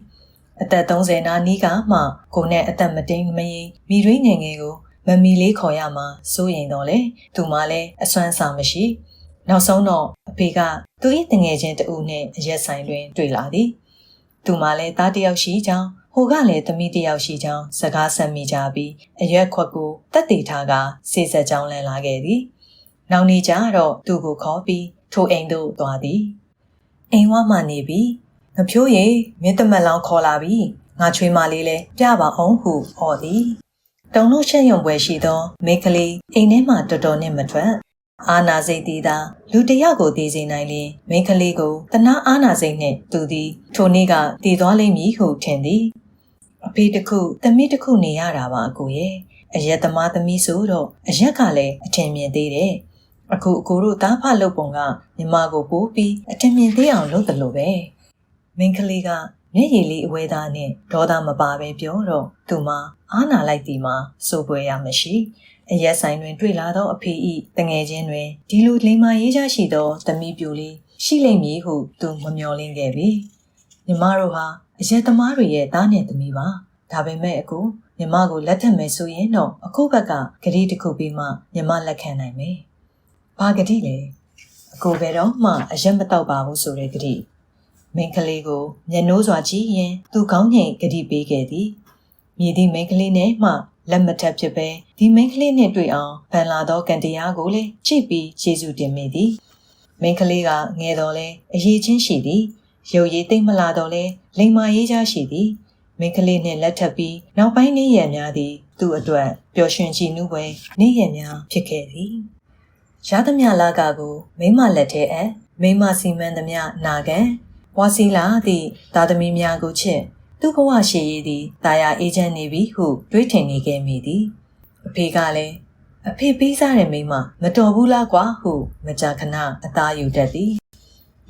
အသက်30နာနီးကမှကိုနဲ့အသက်မတိမ်မရင်မိရွေးငယ်ငယ်ကိုမမီလေးခေါ်ရမှာစိုးရင်တော့လေသူမှလည်းအစွမ်းစာမရှိနောက်ဆုံးတော့အဖေကသူ၏တငယ်ချင်းတဦးနဲ့အရက်ဆိုင်တွင်တွေ့လာသည်သူမှလည်းသားတယောက်ရှိကြောင်းဟိုကလည်းသမီးတယောက်ရှိကြောင်းစကားဆက်မိကြပြီးအရက်ခွက်ကိုတက်တေထားကစေဆက်ကြောင်းလည်လာခဲ့သည်နောက်နေ့ကျတော့သူ့ကိုခေါ်ပြီးထိုအိမ်သို့သွားသည်အိမ်ဝမှနေပြီးငဖြိုးရေမင်းတမက်လောင်းခေါ်လာပြီငါချွေးမလေးလဲပြပါအောင်ဟုဟော်သည်တုံလို့ရှက်ရုံပွဲရှိသောမိန်းကလေးအိမ်ထဲမှတော်တော်နဲ့မထွက် အာနာစိတ်သည်သာလူတစ်ယောက်ကိုတည်စေနိုင်လျင်မိန်းကလေးကိုတနာအာနာစိတ်နှင့်သူသည်ထိုနေ့ကတည်သွားလိမ့်မည်ဟုထင်သည်အဖေတစ်ခုသမီးတစ်ခုနေရတာပါအကိုရဲ့အရက်သမားသမီးဆိုတော့အရက်ကလည်းအထင်မြင်သေးတယ်အခုအကိုတို့သားဖလုပ်ပုံကညီမကိုပို့ပြီးအထင်မြင်သေးအောင်လုပ်တယ်လို့ပဲမိန်းကလေးကမျက်ရည်လေးအဝဲသားနဲ့ဒေါသမပါပဲပြောတော့သူမအာနာလိုက်သည်မှာစိုးပွေရမရှိအရက်ဆိုင်တွင်တွေ့လာသောအဖေ၏တငယ်ချင်းတွင်ဒီလိုလိမ္မာရေးချရှိသောသမီးပြိုလေးရှိလိမ့်မည်ဟုသူမမျှော်လင့်ခဲ့ပြီညီမတို့ဟာအရက်သမားတွေရဲ့သားနဲ့သမီးပါဒါပေမဲ့အခုညီမကိုလက်ထပ်မယ်ဆိုရင်တော့အခုဘက်ကဂရီတစ်ခုပြီးမှညီမလက်ခံနိုင်မယ်ဘာဂရီလဲအကိုဘယ်တော့မှအရက်မတော့ပါဘူးဆိုတဲ့ဂရီမိန်းကလေးကိုမျက်နှိုးစွာကြည့်ရင်သူကောင်းငင်ဂရီပေးခဲ့သည်မြည်သည့်မိန်းကလေးနဲ့မှလက်မထပ်ဖြစ်ပဲဒီမိန်းကလေးနဲ့တွေ့အောင်ဖန်လာသောကံတရားကိုလည်းကြည့်ပြီးယေရှုတင်မိသည်မိန်းကလေးကငယ်တော်လဲအရေးချင်းရှိသည်ရုပ်ရည်သိမ့်မလာတော့လဲလိမ္မာရေးချရှိသည်မိန်းကလေးနှင့်လက်ထပ်ပြီးနောက်ပိုင်းနေ့ရက်များသည်သူ့အတွက်ပျော်ရွှင်ကြည်နူးပွဲနေ့ရက်များဖြစ်ခဲ့သည်ရသမျှလာကကိုမိမလက်ထဲအပ်မိမစီမံသမျှနာခံဝါစီလာသည့်သားသမီးများကိုချစ်သူ့ဘဝရှိရည်သည်တာယာအေးချမ်းနေပြီဟုတွေးထင်နေခဲ့မိသည်အဖေကလည်းအဖေပေးစားတဲ့မိမမတော်ဘူးလားကွာဟုမကြာခဏအသားယူတတ်သည်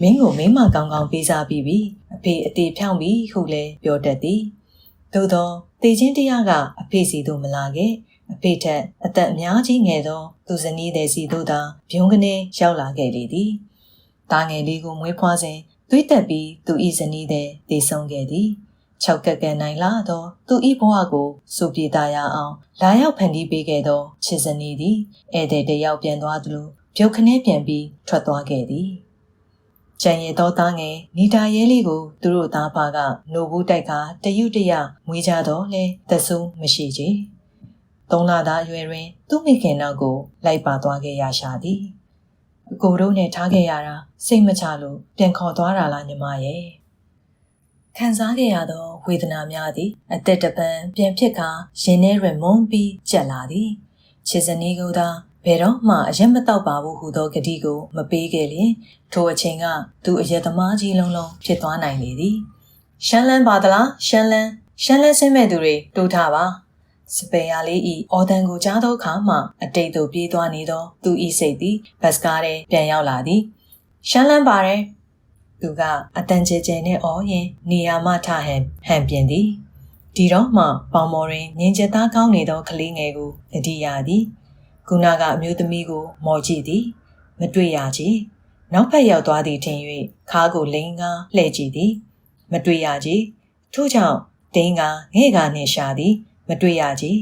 မင်းကိုမိမကောင်းကောင်းပေးစားပြီးပြီအဖေအသေးဖြောင်းပြီဟုလည်းပြောတတ်သည်သို့သောတေချင်းတရားကအဖေစီသို့မလာခဲ့အဖေထက်အသက်အများကြီးငယ်သောသူဇနီးတဲ့စီတို့သာဘုံကနေရောက်လာခဲ့လေသည်တာငယ်လေးကိုမွေးဖွားစဉ်သွေးတက်ပြီးသူ၏ဇနီးတဲ့တည်ဆုံးခဲ့သည်၆ကက်ကက်နိုင်လာသောသူ၏ဘဝကိုစုပြေတာရအောင်လာရောက်ဖန်တီးပေးခဲ့သောချစ်ဇနီးသည်ဧည့်သည်တယောက်ပြန်သွားသလိုပြုတ်ခနဲပြန်ပြီးထွက်သွားခဲ့သည်ကျန်ရသောသားငယ်နီတာရဲလေးကိုသူတို့သားဖာကနိုဘူးတိုက်ကတยุတရမွေးကြတော့လဲသက်ဆိုးမရှိချေ၃လသားအရွယ်တွင်သူ့မိခင်နောက်ကိုလိုက်ပါသွားခဲ့ရရှာသည်အကိုတို့နဲ့ထားခဲ့ရတာစိတ်မချလို့ပြန်ခေါ်သွားတာလားညီမရဲ့ခံစားခဲ့ရသောဝေဒနာများသည်အသက်တပံပြန်ဖြစ်ကာရင်ထဲတွင်မုန်းပြီးကြက်လာသည်ချစ်ဇနီးကသာဘယ်တော့မှအရက်မတော့ပါဘူးဟူသောဂတိကိုမပေးခဲ့လျင်ထိုအချိန်ကသူအရက်သမားကြီးလုံးလုံးဖြစ်သွားနိုင်လေသည်ရှမ်းလန်းပါသလားရှမ်းလန်းဆင်းမဲ့သူတွေတိုးထားပါစပယ်ယာလေးဤအော်တန်ကိုကြားသောအခါမှအတိတ်သို့ပြေးသွားနေသောသူဤစိတ်သည်ဘတ်စကားထဲပြန်ရောက်လာသည်ရှမ်းလန်းပါတယ်သူကအတန်ကျဲကျဲနဲ့အော်ရင်နေရာမှထဟန်ပြင်သည်ဒီတော့မှပေါင်မော်ရင်ငင်းချက်သားကောင်းနေသောကလေးငယ်ကိုတတိယသည်ခုနကအမျိုးသမီးကိုမော်ကြည့်သည်မတွေ့ရချေနောက်ဖက်ရောက်သွားသည်ထင်၍ခါကိုလိန်ကားလှဲ့ကြည့်သည်မတွေ့ရချေထို့ကြောင့်တင်းကငဲ့ကနှင့်ရှာသည်မတွေ့ရချေ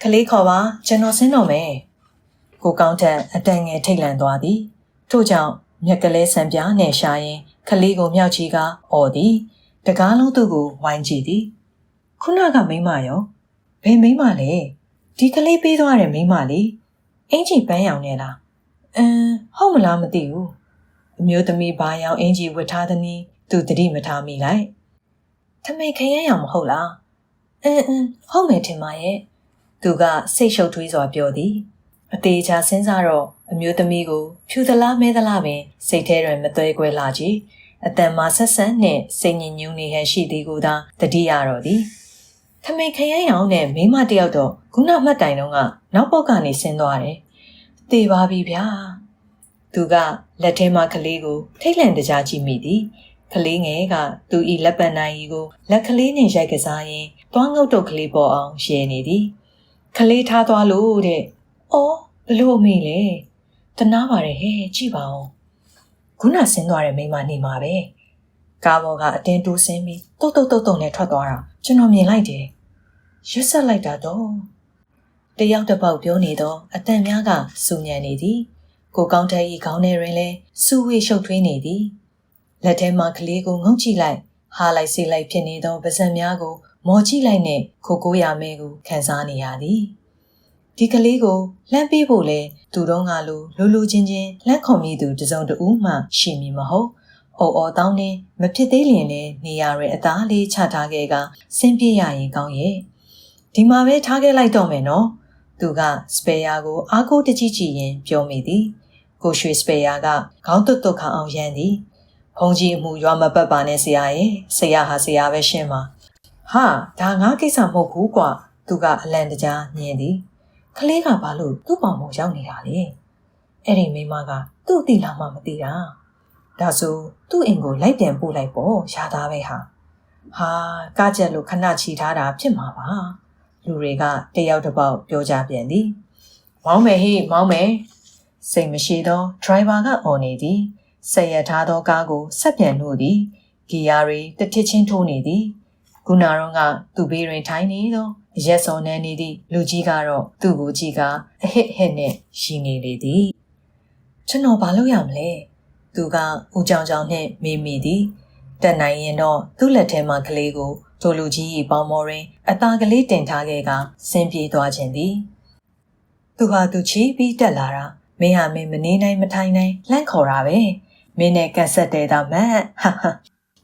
ကလေးခေါ်ပါကျွန်တော်ဆင်းတော့မယ်ကိုကောင်းထက်အတန်ငယ်ထိတ်လန့်သွားသည်ထို့ကြောင့်မြက်ကလေးဆံပြားနှင့်ရှာရင်ကလေးကိုမြောက်ချီကအော်သည်တကားလုံးသူ့ကိုဝိုင်းကြည့်သည်ခုနကမိမရောဘယ်မိမလဲဒီကလေးပေးသွားတဲ့မိမလေအင်ကြီးပန်းရောင်နေလားဟုတ်မလားမသိဘူးအမျိုးသမီးဘာရောင်အင်ကြီးဝတ်ထားသည်။သူတတိမထားမိလိုက်ထမိတ်ခရမ်းရောင်မဟုတ်လားဟုတ်မယ်ထင်ပါရဲ့သူကစိတ်ရှုပ်ထွေးစွာပြောသည်အသေးချာစဉ်းစားတော့အမျိုးသမီးကိုဖြူသလားမဲသလားပင်စိတ်ထဲတွင်မသွဲကွဲလာကြအတန်မှာဆက်ဆန်းနှင့်စိတ်ညစ်ညူးနေဟန်ရှိသည်ကိုသာတတိရတော့သည်ထမိတ်ခရမ်းရောင်နဲ့မိမတယောက်တော့ခုနမှတ်တိုင်တော့ကနောက်ပေါက်ကနေဆင်းသွားတယ်တေပါပြီဗျာသူကလက်ထဲမှာကလေးကိုထိတ်လန့်တကြားကြည့်မိသည်ကလေးငယ်ကသူ၏လက်ပံနိုင်ကြီးကိုလက်ကလေးနဲ့ရိုက်ကစားရင်းတွားငုတ်တုတ်ကလေးပေါ်အောင်ရဲနေသည်ကလေးထားသွားလို့တဲ့အော်ဘလို့မေးလဲတနာပါတယ်ဟဲ့ကြည့်ပါဦးခုနဆင်းသွားတဲ့မိမနေမှာပဲကားပေါ်ကအတင်းတိုးဆင်းပြီးတုတ်နဲ့ထွက်သွားတာကျွန်တော်မြင်လိုက်တယ်ရွတ်ဆက်လိုက်တာတော့တယောက်တစ်ပေါက်ပြောနေတော့အတန်များကစူညံနေသည်ကိုကောင်းတဲ့ဤခေါင်းထဲတွင်လည်းစူဝေးရှုပ်ထွေးနေသည်လက်ထဲမှာကလေးကိုငုံကြည့်လိုက်ဟားလိုက်ဆေးလိုက်ဖြစ်နေသောပါးစပ်များကိုမော်ကြည့်လိုက်နဲ့ခိုကိုရမဲကိုခံစားနေရသည်ဒီကလေးကိုလှမ်းပေးဖို့လဲသူတော့ငါလိုချင်းလှမ်းခုံမိသူတစုံတဦးမှရှိမည်မဟုတ်အော်တောင်းနေမဖြစ်သေးလျင်လည်းနေရာရဲ့အသားလေးချထားခဲ့ကဆင်းပြေးရရင်ကောင်းရဲ့ဒီမှာပဲထားခဲ့လိုက်တော့မယ်နော်သူကစပယ်ယာကိုအားကိုးတကြီးကြည့်ရင်ပြောမိသည် ကိုရွှေစပေယာကခေါင်းတွတ်တွတ်ခါအောင်ရန်သည်ဖုန်ကြီးအမှုရွာမပတ်ပါနဲ့ဆရာရဲ့ဆရာဟာဆရာပဲရှင်းပါဟာဒါငါကိစ္စမဟုတ်ဘူးကွာသူကအလန့်တကြားမြင်သည်ကလေးကဘာလို့သူ့ပေါင်မရောက်နေတာလဲအဲ့ဒီမိမကသူ့အတိလာမှမသိတာဒါဆိုသူ့အိမ်ကိုလိုက်ပြန်ပို့လိုက်ပေါ့ရှားသားပဲဟာကားချက်လို့ခဏချီထားတာဖြစ်မှာပါလူတွေကတယောက်တစ်ပေါက်ပြောကြပြန်သည်မောင်းမယ်ဟေ့မောင်းမယ်စိတ်မရှိသောဒရိုင်ဘာကအော်နေသည်ဆက်ရထားသောကားကိုဆက်ပြန်လို့သည်ဂီယာတွေတထစ်ချင်းထိုးနေသည်ကုနာရောကသူ့ဘေးတွင်ထိုင်နေသောရက်စော်နေနေသည့်လူကြီးကတော့သူ့ကိုကြည့်ကအဟစ်ဟစ်နဲ့ရှိနေလေသည်ကျွန်တော်ဘာလုပ်ရမလဲသူကဦးကြောင်ကြောင်နဲ့မေးမိသည်တက်နိုင်ရင်တော့သူ့လက်ထဲမှာကလေးကိုထိုလူကြီး၏ပေါင်မော်ရင်းအသားကလေးတင်ထားခဲ့ကဆင်းပြေးသွားခြင်းသည်သူဟာသူချီပြီးတက်လာတာမင်းဟာမင်းမနေနိုင်မထိုင်နိုင်လှန့်ခေါ်တာပဲမင်းနဲ့ကန်ဆက်တဲ့သားမတ်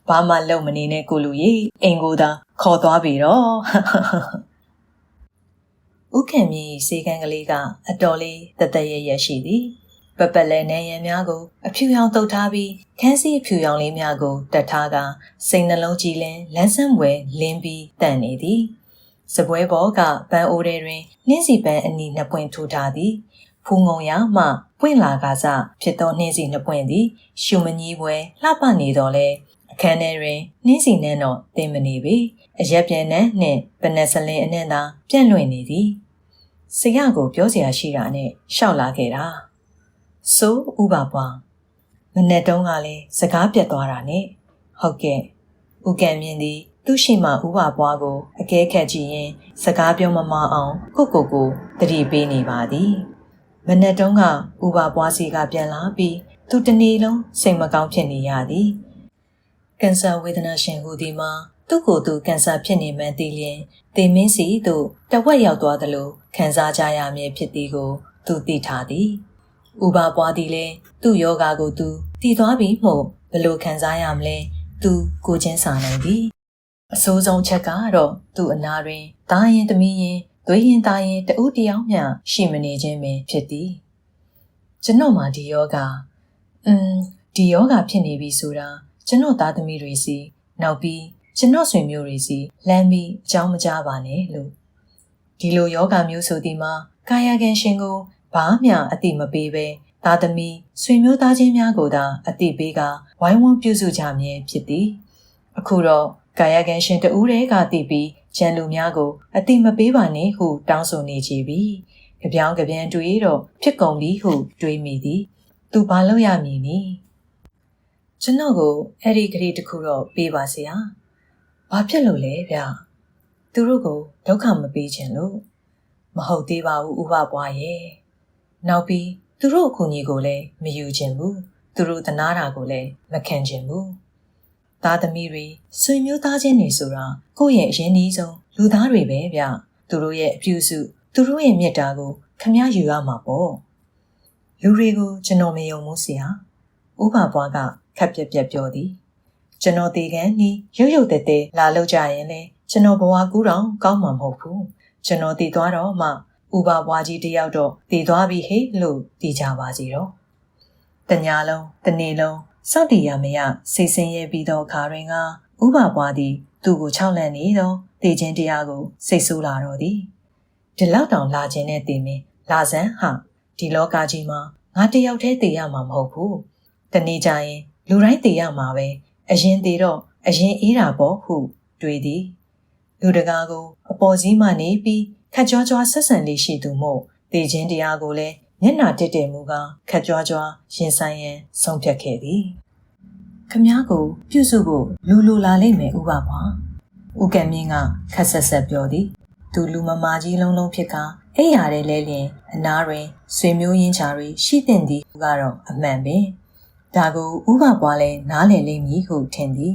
ဘာမှလုံမနေနဲ့ကိုလူကြီးအိမ်ကိုသာခေါ်သွားပြီတော့ဥက္ကံမြေစေကံကလေးကအတော်လေးတသက်ရရရှိသည်ပပလဲနေရံများကိုအဖြူရောင်တုပ်ထားပြီးခန်းစီအဖြူရောင်လေးများကိုတတ်ထားကစိတ်နှလုံးကြည်လင်လန်းဆန်းဝဲလင်းပြီးတန်နေသည်စပွဲပေါ်ကပန်းအိုးထဲတွင်နှင်းစီပန်းအနီနှစ်ပွင့်ထိုးထားသည်ဖူးငုံရမှပွင့်လာကစားဖြစ်သောနှင်းစီနှစ်ပွင့်သည်ရှုမကြီးပွဲလှပနေတော်လဲအခန်းထဲတွင်နှင်းစီနှန်းတော့တင်မနေပေအရက်ပြန်နှင့်ပနက်စလင်းအနှံ့သာပြန့်လွင့်နေသည်ဆရာကိုပြောစရာရှိတာနဲ့ရှောက်လာခဲ့တာဆိုဥပါပွားမနဲ့တုံးကလည်းစကားပြတ်သွားတာနဲ့ဟုတ်ကဲ့ဥကံမြင်သည်သူရှိမှဥပါပွားကိုအကဲခတ်ကြည့်ရင်စကားပြောမမအောင်ကိုတတိပေးနေပါသည်မနဲ့တုံးကဥပါပွားစီကပြန်လာပြီးသူတနေ့လုံးစိတ်မကောင်းဖြစ်နေရသည်ကင်ဆာဝေဒနာရှင်ဟူသည်မှာသူ့ကိုယ်သူကင်ဆာဖြစ်နေမှန်းသိလျင်သေမင်းစီသို့တဝက်ရောက်သွားသလိုခံစားကြရမည်ဖြစ်သည်ကိုသူသိထားသည်ဥပါပွားသည်လည်းသူ့ယောဂါကိုသူတည်သွားပြီးမှဘလို့ခံစားရမလဲသူကိုချင်းစာနိုင်သည်အဆိုးဆုံးချက်ကတော့သူ့အနာတွင်တားရင်သမီးရင်သွေးရင်သားရင်တဦးတယောက်မျှရှိမနေခြင်းပင်ဖြစ်သည်ကျွန်တော်မှဒီယောဂါဖြစ်နေပြီဆိုတာကျွန်တော်သားသမီးတွေစီနောက်ပြီးကျွန်တော်ဆွေမျိုးတွေစီလမ်းပြီးအကြောင်းမကြားပါနဲ့လို့ဒီလိုယောဂမျိုးဆိုသည်မှာကာယကံရှင်ကိုဘာမှအတိမပေးပဲသားသမီးဆွေမျိုးသားချင်းများကိုသာအတိပေးကဝိုင်းဝန်းပြုစုကြမည်ဖြစ်သည်အခုတော့ကာယကံရှင်တဦးတည်းကတည်ပြီးကျန်လူများကိုအတိမပေးပါနဲ့ဟုတောင်းဆိုနေကြပြီကြပြောင်းကြပြန်တွေးတော့ဖြစ်ကုန်ပြီဟုတွေးမိသည်သူဘာလုပ်ရမည်နည်းကျွန်တော်ကိုအဲ့ဒီကလေးတစ်ခုတော့ပေးပါစေဟာဘာဖြစ်လို့လဲဗျသူတို့ကိုဒုက္ခမပေးချင်လို့မဟုတ်သေးပါဘူးဥပပွားရဲ့နောက်ပြီးသူတို့အကူအညီကိုလည်းမယူချင်ဘူးသူတို့သနာတာကိုလည်းမခံချင်ဘူးသားသမီးတွေဆွေမျိုးသားချင်းတွေဆိုတာကိုယ့်ရဲ့အရင်းနှီးဆုံးလူသားတွေပဲဗျသူတို့ရဲ့အပြုစုသူတို့ရဲ့မေတ္တာကိုခမည်းယူရမှာပေါ့လူတွေကိုကျွန်တော်မယုံဘူးဆရာဥပပွားကခက်ပြက်ပြက်ပြောသည်ကျွန်တော်တေကန်နီးရုပ်တဲလာလောက်ကြရင်လေကျွန်တော်ဘဝကူးတော့ကောင်းမှာမဟုတ်ဘူးကျွန်တော်တည်သွားတော့မှဥပပွားကြီးတယောက်တော့တည်သွားပြီဟေ့လို့တည်ကြပါစီတော့တညာလုံးတနေ့လုံးစောင့်တည်ရမရစိတ်ဆင်းရဲပြီးတော့ခါရင်ကဥပပွားသည်သူ့ကိုခြောက်လန့်နေတော့တည်ခြင်းတရားကိုစိတ်ဆိုးလာတော့သည်ဒီလောက်တောင်လာခြင်းနဲ့တည်မင်းလာစမ်းဟာဒီလောကကြီးမှာငါတယောက်တည်းတည်ရမှာမဟုတ်ဘူးတနေ့ကျရင်လူတိုင်းတည်ရမှာပဲအရင်တည်တော့အရင်အေးတာပေါ့ဟုတွေးသည်လူတကာကိုအပေါ်စီးမှနေပြီးခက်ကြွားကြွားဆက်ဆံလေးရှိသူမို့တည်ခြင်းတရားကိုလည်းမျက်နာတစ်တယ်မူကခက်ကြွားကြွားရင်ဆိုင်ရန်ဆုံးဖြတ်ခဲ့သည်ခမားကိုပြုစုဖို့လူလာလိမ့်မယ်ဥပပါဦးကံမြင့်ကခက်ဆက်ဆက်ပြောသည်သူလူမမာကြီးလုံးဖြစ်ကအိပ်ရာတဲ့လဲလျင်အနားတွင်ဆွေမျိုးရင်းချာတွေရှိတဲ့သည်ကတော့အမှန်ပင်ဒါကိုဥပပွားလဲနားလည်လိမ့်မည်ဟုထင်သည်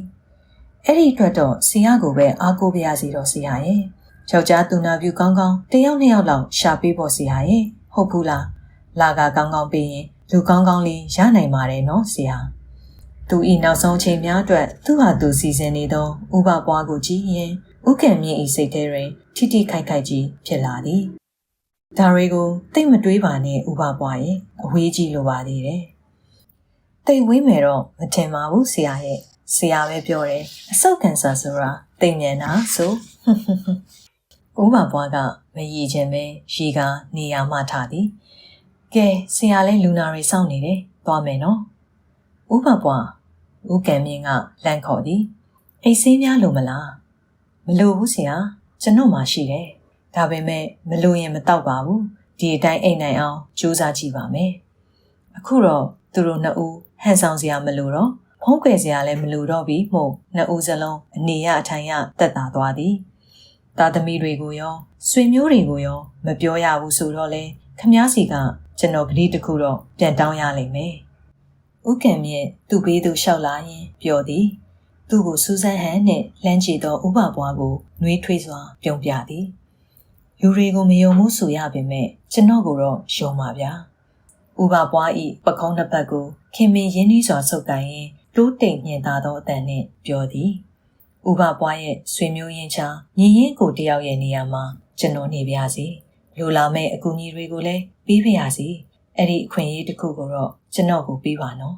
အဲ့ဒီအတွက်တော့ဆရာကိုပဲအားကိုးပြရစီတော့ဆရာရဲ့ယောက်ျားသူနာပြုကောင်းကောင်းတယောက်နှစ်ယောက်လောက်ရှာပေးဖို့ဆရာရဲ့ဟုတ်ဘူးလားလာကကောင်းကောင်းပေးရင်လူကောင်းကောင်းလေးရနိုင်ပါတယ်နော်ဆရာသူဤနောက်ဆုံးချိန်များအတွက်သူ့ဟာသူစီစဉ်နေသောဥပပွားကိုကြည့်ရင်ဥကံမြင့်ဤစိတ်ထဲတွင်ထိထိခိုက်ခိုက်ကြီးဖြစ်လာသည် ဒါတွေကိုတိတ်မတွေးပါနဲ့ဥပပွားရဲ့အဝေးကြီးလိုပါသေးတယ်တိတ်ဝေးမယ်တော့မထင်ပါဘူးဆရာရဲ့ဆရာပဲပြောတယ်အဆုတ်ကန်ဆာဆိုတာတိတ်မြန်တာဆိုဥပပွားကမရည်ခြင်းပဲရီကနေရာမှထားသည်ကဲဆရာလဲလူနာတွေစောင့်နေတယ်သွားမယ်နော်ဥပပွားဦးကံမြင့်ကလန့်ခေါ်သည်အိတ်ဆေးများလို့မလားမလို့ဘူးဆရာကျွန်တော်မှရှိတယ်ဒါပေမဲ့မလို့ရင်မတောက်ပါဘူးဒီအတိုင်းအိတ်နိုင်အောင်ကြိုးစားကြည့်ပါမယ်အခုတော့သူတို့နှစ်ဦးဟန်ဆောင်စရာမလို့တော့ဖုံးကွယ်စရာလည်းမလို့တော့ပြီမို့နှစ်ဦးစလုံးအနေရအထိုင်ရတက်တာသွားသည်သားသမီးတွေကိုရောဆွေမျိုးတွေကိုရောမပြောရဘူးဆိုတော့လေခမားစီကကျွန်တော်ကလေးတစ်ခုတော့ပြန်တောင်းရလိမ့်မယ်ဦးကံမြင့်သူ့ဘေးသူလျှောက်လာရင်ပြောသည်သူ့ကိုစူးစမ်းဟန်နဲ့လှမ်းကြည့်သောဥပပွားကိုနှွေးထွေးစွာပြုံးပြသည်လူတွေကိုမယုံမှုဆိုရပေမဲ့ကျွန်တော်ကိုတော့ယုံပါဗျာဥပပွားဤပကုံးနှစ်ပတ်ကိုခင်မင်ရင်းနှီးစွာဆုပ်ကိုင်ရင်တိုးတိမ်မြင်သာသောအတန်နဲ့ပြောသည်ဥပပွားရဲ့ဆွေမျိုးရင်းချာညီရင်းကိုတယောက်ရဲ့နေရာမှာကျွန်တော်နေပါစေလူလာမဲ့အကူအညီတွေကိုလည်းပေးပါရစေအဲ့ဒီအခွင့်အရေးတစ်ခုကိုတော့ကျွန်တော်ကိုပေးပါနော်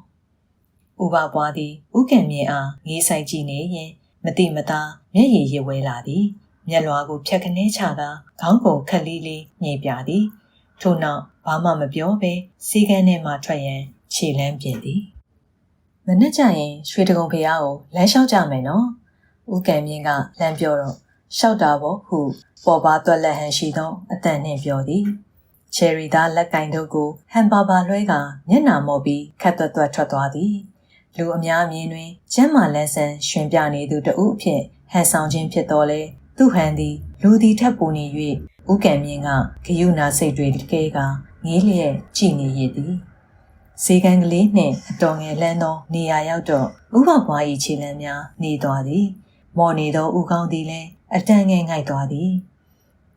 ဥပပွားသည်ဥကံမြင်အားငေးဆိုင်ကြည့်နေရင်မတိမသားမျက်ရည်ရဝဲလာသည်မျက်လွှာကိုဖြတ်ခနဲချကာခေါင်းကိုခက်လေးလေးညှိပြသည်ထို့နောက်ဘာမှမပြောဘဲစီကန်းထဲမှထွက်ရန်ခြေလမ်းပြင်သည်မနေ့ကျရင်ရွှေတကုံဖရားကိုလမ်းလျှောက်ကြမယ်နော်ဦးကံမြင့်ကလမ်းပြောတော့လျှောက်တာပေါ့ဟုပေါ်ပါသွက်လက်ဟန်ရှိသောအတန်နှင့်ပြောသည်ချယ်ရီသားလက်ကင်တို့ကိုဟန်ပါပါလွှဲကမျက်နှာမော့ပြီးခတ်သွက်သွက်ထွက်သွားသည်လူအများမြင်တွင်ကျမ်းမာလန်းဆန်းရှင်ပြနေသူတဦးအဖြစ်ဟန်ဆောင်ခြင်းဖြစ်တော်လဲသူဟန်သည်လူသည်ထပ်ပူနေ၍ဦးကံမြင့်ကဂယုနာစိတ်တွေတကယ်ကငေးလျက်ကြည်နေရသည်ဈေးကန်းကလေးနှင့်အတော်ငယ်လန်းသောနေရာရောက်တော့ဥပပွား၏ခြေလမ်းများနေသွားသည်မော်နေသောဦးကောင်းသည်လည်းအတန်ငယ်ငိုက်သွားသည်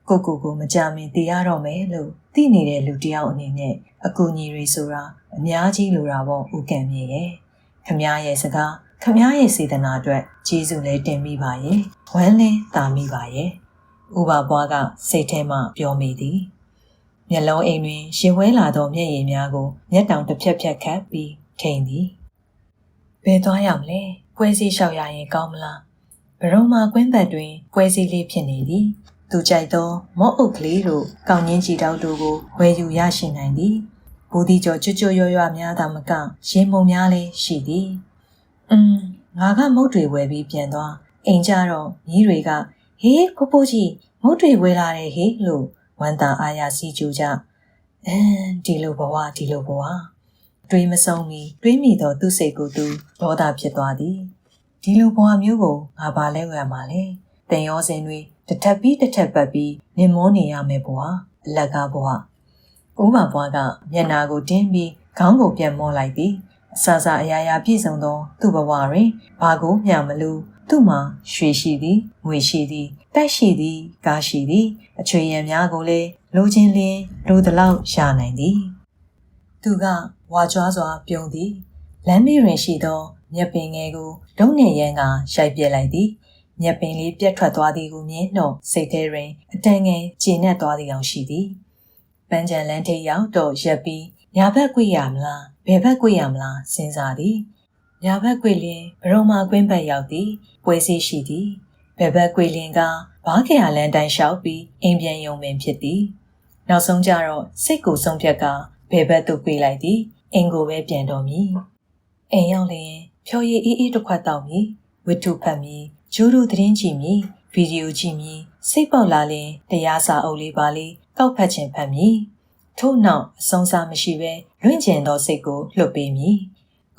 ကိုမကြမင်သိရတော့မယ်လို့သိနေတဲ့လူတယောက်အနေနဲ့အကူအညီတွေဆိုတာအများကြီးလိုတာပေါ့ဦးကံမြင့်ရဲ့ခမားရဲ့စကားခမားရဲ့စေတနာအတွက်ကျေးဇူးလည်းတင်မိပါရဲ့ဝမ်းလင်းသာမိပါရဲ့ဥပပွားကစိတ်ထဲမှပြောမိသည်မျက်လုံးအိမ်တွင်ရင်ဝဲလာသောမျက်ရည်များကိုမျက်တောင်တစ်ဖြက်ဖြက်ခတ်ပြီးထိန်သည်ဘယ်သွားရမလဲပွဲစည်းလျှောက်ရရင်ကောင်းမလားဘရုံမာကွင်းသက်တွင်ပွဲစည်းလေးဖြစ်နေသည်သူကြိုက်သောမော့အုပ်ကလေးတို့ကောင်းငင်းကြည်တောက်တို့ကိုဝယ်ယူရရှိနိုင်သည်ဘူဒီကျော်ကျွတ်ကျွတ်ရွရွများသာမကရင်မုံများလည်းရှိသည်ငါကမုတ်တွေဝယ်ပြီးပြန်သွားအိမ်ကြတော့ညီးတွေကဟေးဖိုးကြီးမုတ်တွေဝယ်လာတယ်ဟေးလို့ဝမ်းသာအားရစီကြူကြဒီလိုဘဝတွေးမဆုံးမီတွေးမိတော့သူ့စိတ်ကိုသူဒေါသဖြစ်သွားသည်ဒီလိုဘဝမျိုးကိုငါဘာလဲဝယ်မှာလဲတန်ရောစင်တွေတစ်ထပ်ပြီးတစ်ထပ်ပတ်ပြီးနင်မောနေရမယ်ဘဝအလကားဘဝဥပဘွားကမျက်နာကိုတင်းပြီးခေါင်းကိုပြန်မောလိုက်သည်အဆအအရာရာပြည့်စုံသောသူ့ဘဝတွင်ဘာကိုမျှမလို့သူ့မှာရွှေရှိသည်ငွေရှိသည်တိုက်ရှိသည်ကားရှိသည်အချွေရံများကိုလည်းလိုချင်လျင်လိုသလောက်ရနိုင်သည်သူကဝါကြွားစွာပြုံးသည်လမ်းမေးတွင်ရှိသောမြက်ပင်ငယ်ကိုဒုံးနဲ့ရန်ကရိုက်ပြက်လိုက်သည်မြက်ပင်လေးပြက်ထွက်သွားသည်ကိုမြင်တော့စိတ်ထဲတွင်အတန်ငယ်ကျေနပ်သွားသည်အောင်ရှိသည်ပန်းချံလန်းထိပ်ရောက်တော့ရက်ပြီးညာဘက်ကွေ့ရမလားဘယ်ဘက်ကွေ့ရမလားစဉ်းစားသည်ညာဘက်ကွေ့လျင်ဘရုံမာကွင်းဘက်ရောက်သည်ပွဲစည်းရှိသည်ဘယ်ဘက်ကွေ့လျင်ကဘားကရလန်းတိုင်းလျှောက်ပြီးအိမ်ပြန်ယုံပင်ဖြစ်သည်နောက်ဆုံးကြတော့စိတ်ကိုဆုံးဖြတ်ကဘယ်ဘက်သို့ကွေ့လိုက်သည်အိမ်ကိုပဲပြန်တော်မူအိမ်ရောက်လျင်ဖြော်ရည်အေးတစ်ခွက်တောက်မည်ဝတ္ထုဖတ်မည်ဂျိုးတို့သတင်းကြည့်မည်ဗီဒီယိုကြည့်မည်စိတ်ပေါက်လာလျင်တရားစာအုပ်လေးပါလေးကောက်ဖတ်ခြင်းဖတ်မည်ထို့နောက်အဆုံးစားမရှိဘဲလွင့်ကျင်သောစိတ်ကိုလွတ်ပေးမည်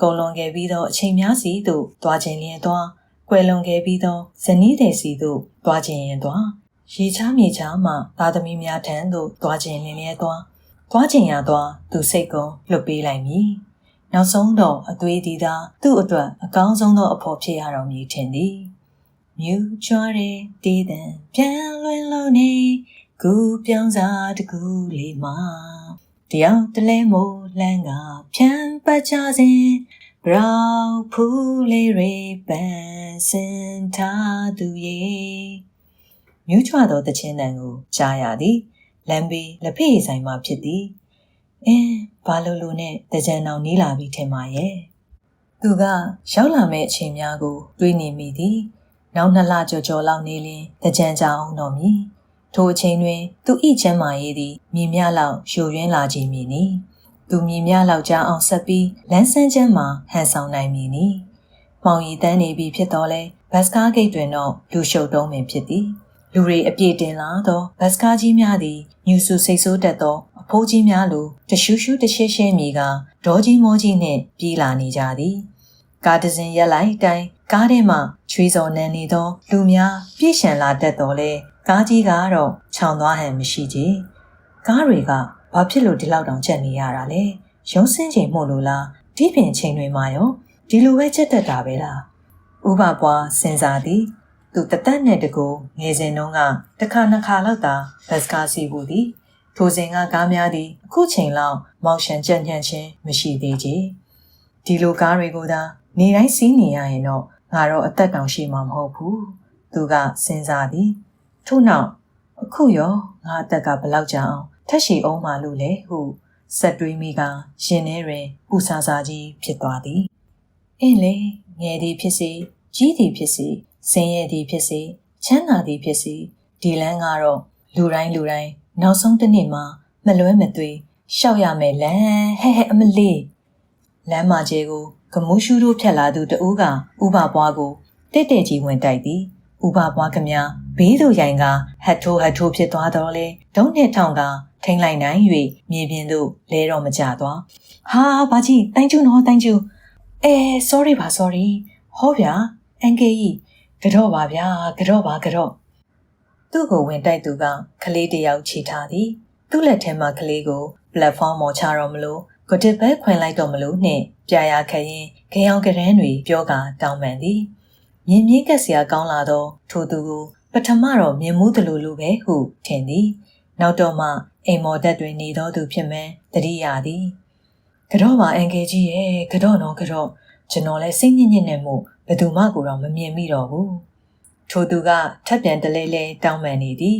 ကုန်လွန်ခဲ့ပြီးသောအချိန်များစီသို့သွားခြင်းလျင်သွားကွယ်လွန်ခဲ့ပြီးသောဇနီးတဲ့စီသို့သွားခြင်းရင်သွားရေချားမြေချားမှသားသမီးများထံသို့သွားခြင်းလျင်သွားခြင်းရသွားသူစိတ်ကိုလွတ်ပေးလိုက်မည်နောက်ဆုံးတော့အသွေးသည်သာသူ့အတွက်အကောင်းဆုံးသောအဖို့ဖြစ်ရတော်မူထင်သည်မြူချွားတဲ့တည်တံပြန်လွင်လုံးနေကူပြောင်းစားတကူလေးမှာတယောက်တလဲမိုးလန်းကဖြန်းပတ်ချစဉ်ဘရောက်ဖူးလေးရိပန်စင်ထားသူရဲ့မြူချွားသောတခြင်းတန်ကိုကြားရသည် လမ်းဘေးလက်ဖက်ရည်ဆိုင်မှာဖြစ်သည်ဘာလို့နဲ့တကြံအောင်နီးလာပြီးထင်ပါရဲ့သူကရောက်လာမဲ့အချိန်များကိုတွေးနေမိသည်နောက်2လကျော်လောက်နေလင်တကြံကြအောင်တော်မူထိုအချိန်တွင်သူ၏ချမ်းမာရေးသည်မြင်များလောက်ယိုယွင်းလာခြင်းမည်နီသူမြင်များလောက်ကြာအောင်ဆက်ပြီးလမ်းဆန်းချမ်းမှာဟန်ဆောင်နိုင်မည်နီမောင်ရီတန်းနေပြီဖြစ်တော့လဲဘတ်စကားဂိတ်တွင်တော့လူရှုပ်တုံးပင်ဖြစ်သည်လူတွေအပြည့်တင်လာသောဘတ်စကားကြီးများသည်ညူစုစိတ်ဆိုးတတ်သောအဖိုးကြီးများလိုတရှူးရှူးတရှဲရှဲမြည်ကဒေါ်ကြီးမောကြီးနှင့်ပြေးလာနေကြသည်ကားတစ်စင်းရက်လိုက်တိုင်းကားထဲမှချွေးစော်နန်းနေသောလူများပြည့်ရှံလာတတ်တော်လဲကားကြီးကတော့ခြောင်သွားဟန်မရှိကြကားတွေကဘာဖြစ်လို့ဒီလောက်တောင်ချက်နေရတာလဲရုံးစင်းချိန်မို့လို့လားဒီပင်ချိန်တွေမှာရောဒီလိုပဲချက်တတ်တာပဲလားဥပပွားစဉ်းစားသည်သူတသက်နဲ့တကူငယ်စဉ်တုန်းကတစ်ခါနှစ်ခါလောက်သာဘတ်စကားစီးဘူးသည်ထိုစဉ်ကကားများသည်အခုချိန်လောက်မောက်ရှန်ကြက်ညံ့ခြင်းမရှိသေးကြဒီလိုကားတွေကိုသာနေတိုင်းစီးနေရရင်တော့ငါတော့အသက်တောင်ရှိမှာမဟုတ်ဘူးသူကစဉ်းစားသည်ထို့နောက်အခုရောငါအသက်ကဘလောက်ကြာအောင်ထက်ရှိအောင်မှလို့လေဟုစက်တွေးမိကရင်ထဲတွင်ပူဆာဆာကြီးဖြစ်သွားသည်အင်းလေငယ်သည်ဖြစ်စေကြီးသည်ဖြစ်စေဆင်းရဲသည်ဖြစ်စေချမ်းသာသည်ဖြစ်စေဒီလမ်းကတော့လူတိုင်းနောက်ဆုံးတစ်နေ့မှာမလွဲမသွေရှောက်ရမယ်လမ်းဟဲ့အမလေးလမ်းမကြီးကိုဂမူးရှူးတို့ဖြတ်လာသူတဦးကဥပပွားကိုတဲ့ကြီးဝင်တိုက်သည်ဥပပွားကမြဘေးသို့ရိုင်ကဟတ်ထိုးဖြစ်သွားတော့လေဒုံးနဲ့ထောင်ကထိန်လိုက်နိုင်၍မြေပြင်သို့လဲတော့မကျသွားဟာဘာကြီးတိုင်းကျူနော်တိုင်းကျူsorry ပါ sorry ဟောဗျာအန်ကေကြီးကတော့ပါဗျာကတော့သူ့ကိုဝင်တိုက်သူကကလေးတယောက်ခြေထားသည်သူ့လက်ထဲမှာကလေးကိုပလက်ဖောင်းပေါ်ချတော့မလို့ဂတစ်ဘဲခွင်လိုက်တော့မလို့နှင့်ပြာရခရင်ခေအောင်ကရန်းတွေပြောကတောင်းပန်သည်မြင်မြင့်ကက်စရာကောင်းလာသောထိုသူကိုပထမတော့မြင်မှုသလိုပဲဟုထင်သည်နောက်တော့မှအိမ်မော်တက်တွင်နေသောသူဖြစ်မှန်းသတိရသည်ကတော့ပါအန်ကေကြီးရဲ့ကတော့ကျွန်တော်လည်းစိတ်ညစ်နဲ့မို့ဘယ်သူမှကိုတော့မမြင်မိတော့ဘူးထိုသူကထပ်ပြန်တလဲတောင်းပန်နေသည်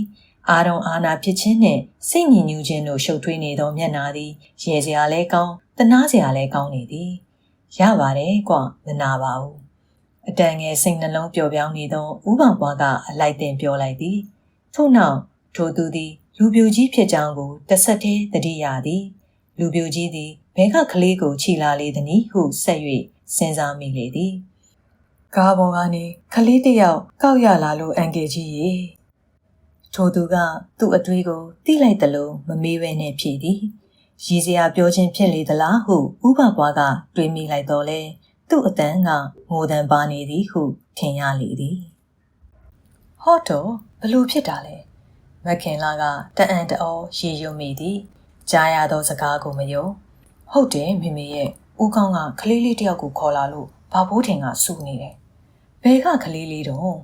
အာရုံအာနာဖြစ်ခြင်းနှင့်စိတ်ညစ်ညူးခြင်းတို့ရှုပ်ထွေးနေသောမျက်နှာသည်ရေစရာလဲကောင်းတနာစရာလဲကောင်းနေသည်ရပါတယ်ကွမနာပါဘူးအတန်ငယ်စိတ်နှလုံးပျော်ပြောင်းနေသောဥပပွားကအလိုက်တင်ပြောလိုက်သည်ထို့နောက်ထိုသူသည်လူပြိုကြီးဖြစ်ကြောင်းကိုတစ်ဆက်တည်းသတိရသည်လူပြိုကြီးသည်ဘဲကကလေးကိုခြိလာလေသည်နည်းဟုဆက်၍စဉ်းစားမိလေသည်ကားပေါ်ကနေကလေးတယောက်ကောက်ရလာလို့အန်ကေကြီးရေထိုသူကသူ့အတွေးကိုတိလိုက်သလိုမမေးဘဲနဲ့ဖြေသည်ရည်စရာပြောခြင်းဖြစ်လေသလားဟုဥပပွားကတွေးမိလိုက်တော့လေသူ့အတန်းကငိုတန်ပါနေသည်ဟုထင်ရလေသည်ဟောတော့ဘလို့ဖြစ်တာလဲမခင်လာကတအံ့တောရေရွမိသည်ကြားရသောစကားကိုမယုံဟုတ်တယ်မိမိရဲ့ဦးကောင်းကကလေးလေးတယောက်ကိုခေါ်လာလို့ဘာဘိုးထင်ကစူနေတယ်ဘယ်ကကလေးလေးတော့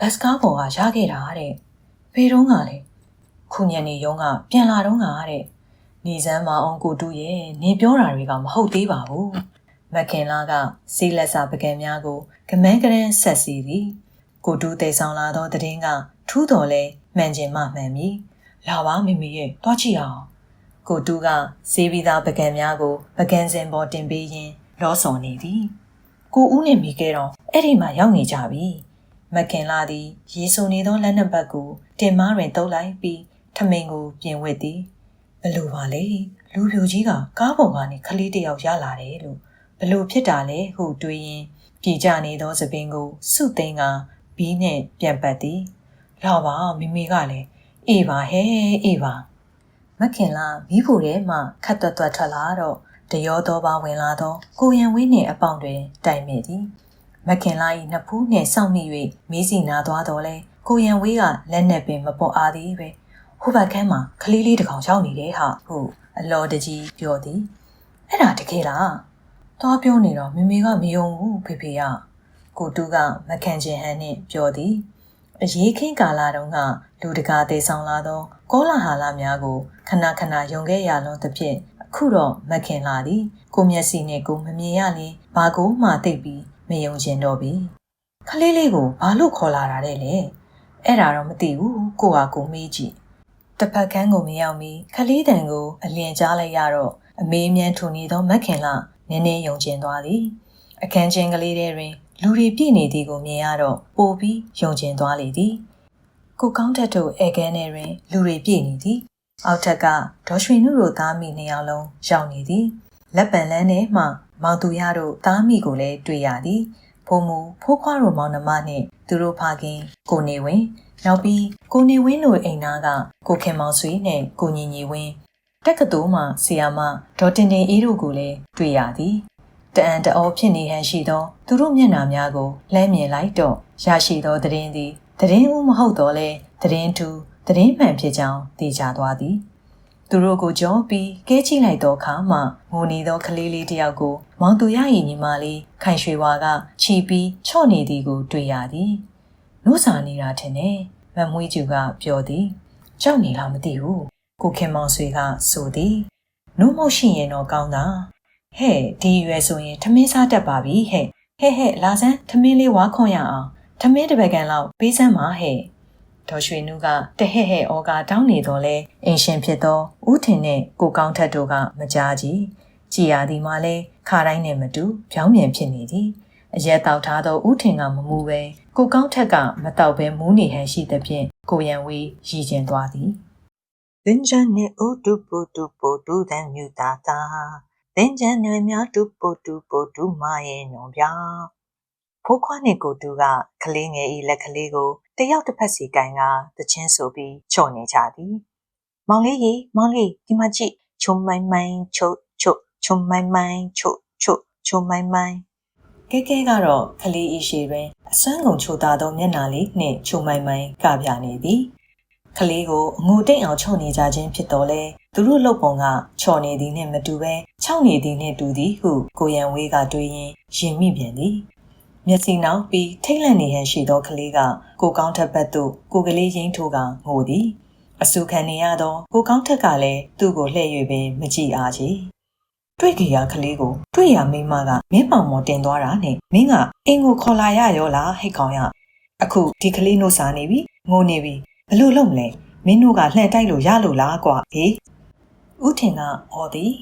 ဘတ်စကားပေါ်ကရခဲ့တာတဲ့ဘယ်တော့ကလဲခုညနေရုံးကပြန်လာတော့ကတဲ့နေစမ်းမအောင်ကိုတူရဲ့နေပြောတာတွေကမဟုတ်သေးပါဘူးမခင်လာကစီးလက်စာပကံများကိုကမန်းကရန်ဆက်စီသည်ကိုတူတေဆောင်လာသောတည်င်းကထူးတော်လဲမှန်ကျင်မှမှန်မည်လာပါမိမိရဲ့တွားကြည့်အောင်ကိုတူကစေးပြီးသားပကံများကိုပကံစင်ပေါ်တင်ပေးရင်းလောဆော်နေသည်ကိုဦးနဲ့မိခဲတော့အဲ့ဒီမှာရောက်နေကြပြီမခင်လာသည်ရေဆုံနေသောလက်နှစ်ပတ်ကိုတင်မားတွင်တုပ်လိုက်ပြီးထမိန်ကိုပြင်ဝစ်သည်ဘလို့ပါလေလူပြိုကြီးကကားပေါ်ကနေကလေးတယောက်ရလာတယ်လို့ဘလို့ဖြစ်တာလဲဟုတွေးရင်းပြေကြနေသောသပင်ကိုစုသိမ်းကဘီးနဲ့ပြန်ပတ်သည်လာပါမိမိကလည်းအေးပါဟဲ့အေးပါမခင်လာမိဖို့ထဲမှခတ်တွတ်ထွက်လာတော့တရောတော်ပါဝင်လာသောကိုရန်ဝင်းနှင့်အပေါင်တွင်တိုင်မိသည်မခင်လာ၏နှစ်ဖူးနှင့်စောင့်မိ၍မေးစီနာသွားတော်လဲကိုရန်ဝေးကလက်နဲ့ပင်မပေါ်အားသည်ပဲဟိုဘက်ခန်းမှာကလေးလေးတစ်ကောင်ရောက်နေတယ်ဟာဟုအလော်တကြီးပြောသည်အဲ့ဒါတကယ်လားသွားပြောနေတော့မိမိကမယုံဘူးဖေဖေကကိုတူကမခံချင်ဟန်နှင့်ပြောသည်အရေးခင်းကာလာတုန်းကလူတကာသေးဆောင်လာသောကောလာဟာလများကိုခဏယုံခဲ့ရလွန်သဖြင့်အခုတော့မခင်လာသည်ကိုမျက်စိနဲ့ကိုမမြင်ရလေဘာကိုမှသိပ်ပြီးမယုံချင်တော့ပြီခလေးလေးကိုဘာလို့ခေါ်လာတာလဲအဲ့ဒါတော့မသိဘူးကိုဟာကိုမေးကြည့်တ ဖက်ခန်းကိုမရောက်မီခလေးတန်ကိုအလင်းကြားလိုက်ရတော့အမေးမြန်းထူနေသောမက်ခင်လာနည်းနည်းယုံကျင်သွားသည်အခန်းချင်းကလေးထဲတွင်လူတွေပြည့်နေသည်ကိုမြင်ရတော့ပိုပြီးယုံကျင်သွားလေသည်ကိုကောင်းထက်တို့ဧကန်းထဲတွင်လူတွေပြည့်နေသည်အောက်ထက်ကဒေါ်ရွှေနုတို့သားမိနှစ်ယောက်လုံးရောက်နေသည်လက်ပံလန်းထဲမှမောင်သူရတို့သားမိကိုလည်းတွေ့ရသည်ဖိုးမူဖိုးခွားတို့မောင်နှမနှင့်သူတို့ဖခင်ကိုနေဝင်းနောက်ပြီးကိုနေဝင်းတို့အိမ်သားကကိုခင်မောင်ဆွေနှင့်ကိုညီညီဝင်းတက္ကသိုလ်မှဆီယာမဒေါ်တင်တင်အေးတို့ကိုလည်းတွေ့ရသည်တအံတအောဖြစ်နေဟန်ရှိသောသူတို့မျက်နှာများကိုလှမ်းမြင်လိုက်တော့ရရှိသောသတင်းသည်သတင်းဦးမဟုတ်တော့လဲသတင်းတူသတင်းမှန်ဖြစ်ကြောင်းသိကြသွားသည်သူတို့ကိုကြောပြီးကဲကြည့်လိုက်သောအခါမှငိုနေသောကလေးလေးတစ်ယောက်ကိုမောင်သူရ၏ညီမလေးခိုင်ရွှေဝါကချီပြီးချော့နေသည်ကိုတွေ့ရသည်နှုတ်စာနေတာထင်တယ်မမွေးကျူကပြောသည်ကြောက်နေလားမသိဘူးကိုခင်မောင်ဆွေကဆိုသည်နှုတ်မဟုတ်ရှိရင်တော့ကောင်းတာဟဲ့ဒီရွယ်ဆိုရင်ထမင်းစားတတ်ပါပြီဟဲ့လာစမ်းထမင်းလေးဝါခွန်ရအောင်ထမင်းတစ်ပကံလောက်ပေးစမ်းပါဟဲ့ဒေါ်ရွှေနုကတဟဲ့ဩကာတောင်းနေတော့လဲအင်ရှင်ဖြစ်သောဦးထင်နဲ့ကိုကောင်းထက်တို့ကမကြားကြည့်ကြည်ရသည်မှလဲခါတိုင်းနဲ့မတူဖြောင်းမြန်ဖြစ်နေသည်အရက်တောက်ထားသောဦးထင်ကမမူပဲကိုကောင်းထက်ကမတောက်ပဲမူးနေဟန်ရှိသဖြင့်ကိုရန်ဝေးရည်ကျင်သွားသည်သင်္ကြန်နဲ့ဦးတူပူတူတန်မြူတာတာသင်္ကြန်နဲ့များတူပူတူမရဲ့ညွန်ပြဖိုးခွားနဲ့ကိုတူကကလေးငယ်ဤလက်ကလေးကိုတယောက်တစ်ဖက်စီကန်ကသချင်းဆိုပြီးချော့နေကြသည်မောင်လေးဒီမှာကြည့်ချုံမိုင်းမိုင်းချုပ်ချုံမိုင်းမိုင်းချုပ်ချုံမိုင်းမိုင်းကဲကတော့ကလေးဤရှိတွင်အစွမ်းကုန်ချိုသားသောမျက်နှာလေးနှင့်ချုံမိုင်းမိုင်းကပြနေသည်ကလေးကိုအငိုတိတ်အောင်ချော့နေကြခြင်းဖြစ်တော်လဲသူတို့လုပ်ပုံကချော်နေသည်နှင့်မတူပဲခြောက်နေသည်နှင့်တူသည်ဟုကိုရန်ဝေးကတွေးရင်းရင်မိပြန်သည်မျက်စိနှောင်းပြီးထိတ်လန့်နေဟန်ရှိသောကလေးကကိုကောင်းထက်ဘက်သို့ကိုကလေးရင်းထိုးကငိုသည်အဆူခံနေရသောကိုကောင်းထက်ကလည်းသူ့ကိုလှည့်၍ပင်မကြည့်အားချေတွေ့ကြရကလေးကိုတွေ့ရမိမကမင်းပေါင်မော်တင်သွားတာနဲ့မင်းကအင်းကိုခေါ်လာရရောလားဟိတ်ကောင်ရအခုဒီကလေးနှုတ်စားနေပြီငိုနေပြီဘလို့လုပ်မလဲမင်းတို့ကလှန်တိုက်လို့ရလို့လားကွာဟေးဦးထင်ကအော်သည်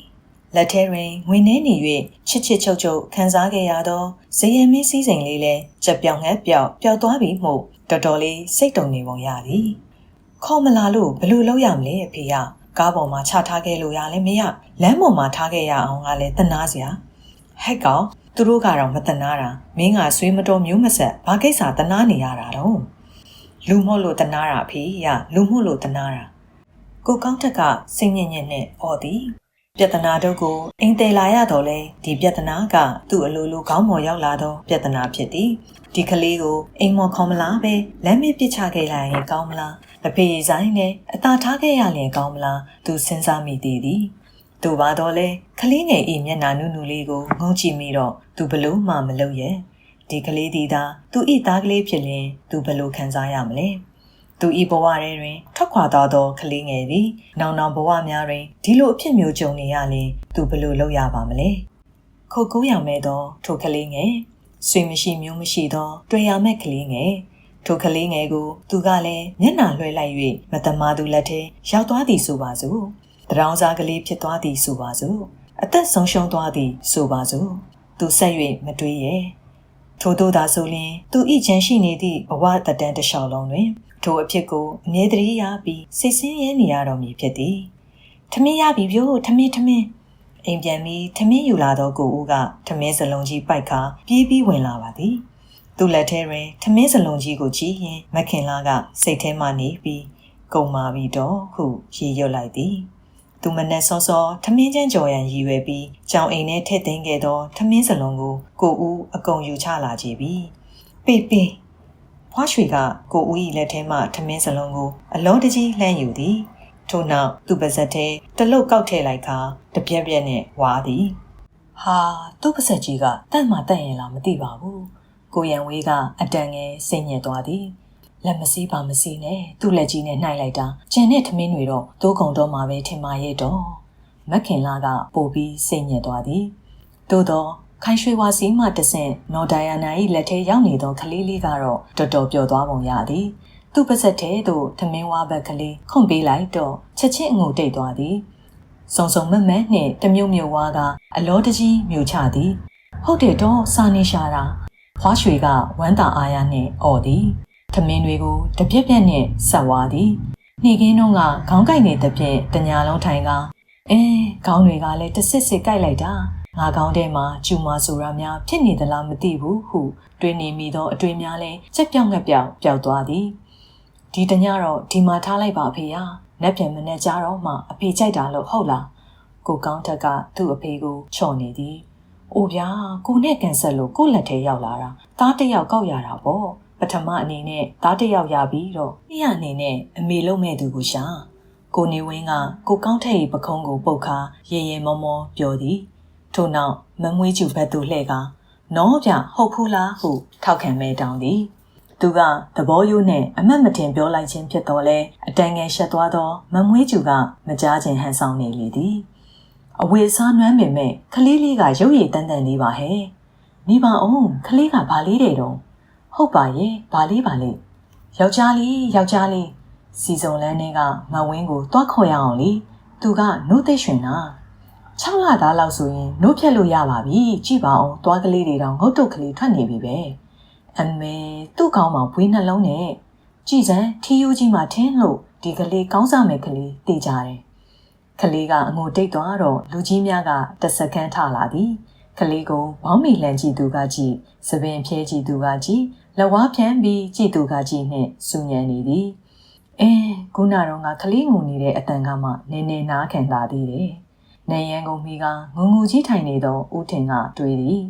လက်ထဲတွင်ငွေနှဲနေ၍ချစ်ချုပ်ခန်းစားခဲ့ရသောဇယံမင်းစည်းစိမ်လေးလည်းကြက်ပြောင်ငှက်ပျောက်သွားပြီမှုတော်တော်လေးစိတ်တုန်နေပုံရသည်ခေါ်မလာလို့ဘလို့လုပ်ရမလဲအဖေကကားပေါ်မှာချထားခဲ့လို့ရလဲမရလမ်းပေါ်မှာထားခဲ့ရအောင်ကလည်းတနာစရာဟဲ့ကောင်သူတို့ကတော့မတနာတာမင်းကဆွေးမတော်မျိုးမဆက်ဘာကိစ္စတနာနေရတာတော့လူမို့လို့တနာတာအဖေရလူမို့လို့တနာတာကိုကောင်းထက်ကစိတ်ညစ်ညစ်နဲ့အော်သည်ပြဿနာတို့ကိုအိမ်တယ်လာရတော့လဲဒီပြဿနာကသူ့အလိုလိုခေါင်းပေါ်ရောက်လာသောပြဿနာဖြစ်သည်ဒီကလေးကိုအိမ်မော်ခေါမလားပဲလမ်းမေးပစ်ချခဲ့လိုက်ရင်ကောင်းမလားအဖေဆိုင်နဲ့အသာထားခဲ့ရရင်ကောင်းမလားသူစဉ်းစားမိသေးသည်သူပါတော့လဲကလေးငယ်ဤမျက်နှာနုနုလေးကိုငုံကြည့်မိတော့သူဘလို့မှမလုပ်ရဲ့ဒီကလေးဒီသာသူဤသားကလေးဖြစ်ရင်သူဘလို့ခံစားရမလဲသူဤဘဝထဲတွင်ထွက်ခွာသွားသောကလေးငယ်သည်နောင်ဘဝများတွင်ဒီလိုအဖြစ်မျိုးကြုံနေရရင်သူဘလို့လုပ်ရပါမလဲခုတ်ကူးရမယ်သောထိုကလေးငယ်ဆွေမရှိမျိုးမရှိသောတွေ့ရမဲ့ကလေးငယ်ထိုကလေးငယ်ကိုသူကလည်းမျက်နှာလွှဲလိုက်၍မတမာသူလက်ထဲရောက်သွားသည်ဆိုပါစို့တရောင်းစားကလေးဖြစ်သွားသည်ဆိုပါစို့အသက်ဆုံးရှုံးသွားသည်ဆိုပါစို့သူဆက်၍မတွေးရဲ့ထို့သောသာဆိုလျှင်သူဤချမ်းရှိနေသည့်ဘဝတတန်းတစ်လျှောက်လုံးတွင်ထိုအဖြစ်ကိုအမြဲတည်းရပြီးစိတ်ဆင်းရဲနေရတော်မူဖြစ်သည်ထမင်းရပြီပြို့ထမင်းအိမ်ပြန်ပြီးထမင်းယူလာသောကိုဦးကထမင်းစလုံးကြီးပိုက်ခါပြေးပြီးဝင်လာပါသည်သူ့လက်ထဲတွင်ထမင်းစလုံးကြီးကိုကြည့်ရင်မခင်လာကစိတ်ထဲမှနေပြီးကုန်ပါပြီတော့ဟုရေရွတ်လိုက်သည်သူမနဲ့စောထမင်းချမ်းကြော်ရန်ရည်ရွယ်ပြီးကြောင်အိမ်ထဲထည့်သိမ်းခဲ့သောထမင်းစလုံးကိုဦးအကုန်ယူချလာကြပြီပေဖွားရွှေကကိုဦး၏လက်ထဲမှထမင်းစလုံးကိုအလောတကြီးလှမ်းယူသည်ထို့နောက်သူ့ပါးစပ်ထဲတလုတ်ကောက်ထည့်လိုက်ခါတပြက်ပြက်နဲ့ဝါသည်ဟာသူ့ပါးစပ်ကြီးကတန့်မှတန့်ရင်လားမသိပါဘူးကိုရန်ဝေးကအတန်ငယ်စိတ်ညစ်သွားသည်လက်မစည်းပါမစည်းနဲ့သူ့လက်ကြီးနဲ့နှိုက်လိုက်တာကျန်တဲ့ထမင်းတွေတော့သိုးကုံတော့မှာပဲထင်ပါရဲ့တော့မခင်လာကပို့ပြီးစိတ်ညစ်သွားသည်သို့တော့ခိုင်ရွှေဝါစီမှတဆင့်နော်ဒိုင်ယာနာ၏လက်ထဲရောက်နေသောကလေးလေးကတော့တော်တော်ပျော်သွားပုံရသည် သူ့ပါဆက်ထဲသို့သမင်းဝါဘက်ကလေးခွန်ပေးလိုက်တော့ချက်ချင်းအငိုတိတ်သွားသည်စုံစုံမက်မက်နှင့်တမြုပ်ဝါကအလောတကြီးမြူချသည်ဟုတ်တယ်တော့စာနေရှာတာဖွားရွှေကဝမ်းသာအားရနှင့်အော်သည်သမင်းတွေကိုတပြက်ပြက်နှင့်ဆက်ဝါသည်နှီးကင်းတော့ကခေါင်းကိုက်နေသဖြင့်တညာလုံးထိုင်ကခေါင်းတွေကလည်းတစစ်စစ်ကိုက်လိုက်တာငါကောင်းထဲမှာကျူမာဆိုတာများဖြစ်နေသလားမသိဘူးဟုတွေးနေမိသောအတွေ့များလဲကြက်ပြောင်ငက်ပြောင်ပျောက်သွားသည်ဒီတညတော့ဒီမှာထားလိုက်ပါအဖေဟာနက်ပြန်မနဲ့ကြတော့မှအဖေကြိုက်တာလို့ဟုတ်လားကိုကောင်းထက်ကသူ့အဖေကိုချော့နေသည်အိုဗျာကိုနဲ့ကန်ဆက်လို့ကိုလက်ထဲရောက်လာတာသားတစ်ယောက်ကောက်ရတာပေါ့ပထမအနေနဲ့သားတစ်ယောက်ရပြီးတော့နေ့အနေနဲ့အမေလုံးမဲ့သူကိုရှာကိုနေဝင်းကကိုကောင်းထက်၏ပခုံးကိုပုတ်ခါရေရေမောမောပြောသည်ထို့နောက်မမွေးကျူဘက်သို့လှည့်ကနောဗျဟုတ်ဖူးလားဟုထောက်ခံမဲတောင်းသည်သူကသဘောရိုးနဲ့အမတ်မတင်ပြောလိုက်ခြင်းဖြစ်တော်လဲအတန်ငယ်ရှက်သွားသောမမွေးကျူကမကြားခြင်းဟန်ဆောင်နေလေသည်အဝေအစားနွမ်းပေမဲ့ခလေးလေးကရုပ်ရည်တန်းတန်းလေးပါဟဲ့နေပါအောင်ခလေးကဘာလေးတဲ့တော့ဟုတ်ပါရဲ့ဘာလေးယောက်ျားလေးစီစုံလန်းနေကမဝင်းကိုတွားခေါ်ရအောင်လေသူကနှုတ်သိရွှင်တာ6လသားလောက်ဆိုရင်နှုတ်ဖြတ်လို့ရပါပြီကြည့်ပါအောင်တွားကလေးတွေတောင်ငုတ်တုတ်ကလေးထွက်နေပြီပဲအမေသူ့ကောင်းမှာဘွေးနှလုံးနဲ့ကြည်စမ်းထီးယူကြီးမှထင်းလို့ဒီကလေးကောင်းစားမယ်ကလေးတေးကြတယ်ကလေးကအငိုတိတ်သွားတော့လူကြီးများကတစကန်းထလာသည်ကလေးကိုဘောင်းမီလန်ကြည့်သူကကြည့်စပင်ဖြဲကြည့်သူကကြည့်လက်ဝါးဖြန်းပြီးကြည့်သူကကြည့်နှင့်စူညံနေသည်ခုနတော့ငါကလေးငုံနေတဲ့အတန်ကမှနည်းနည်းနားခံလာသေးတယ်နေရန်ကုန်မီကငုံငူကြီးထိုင်နေသောဦးထင်ကတွေးသည်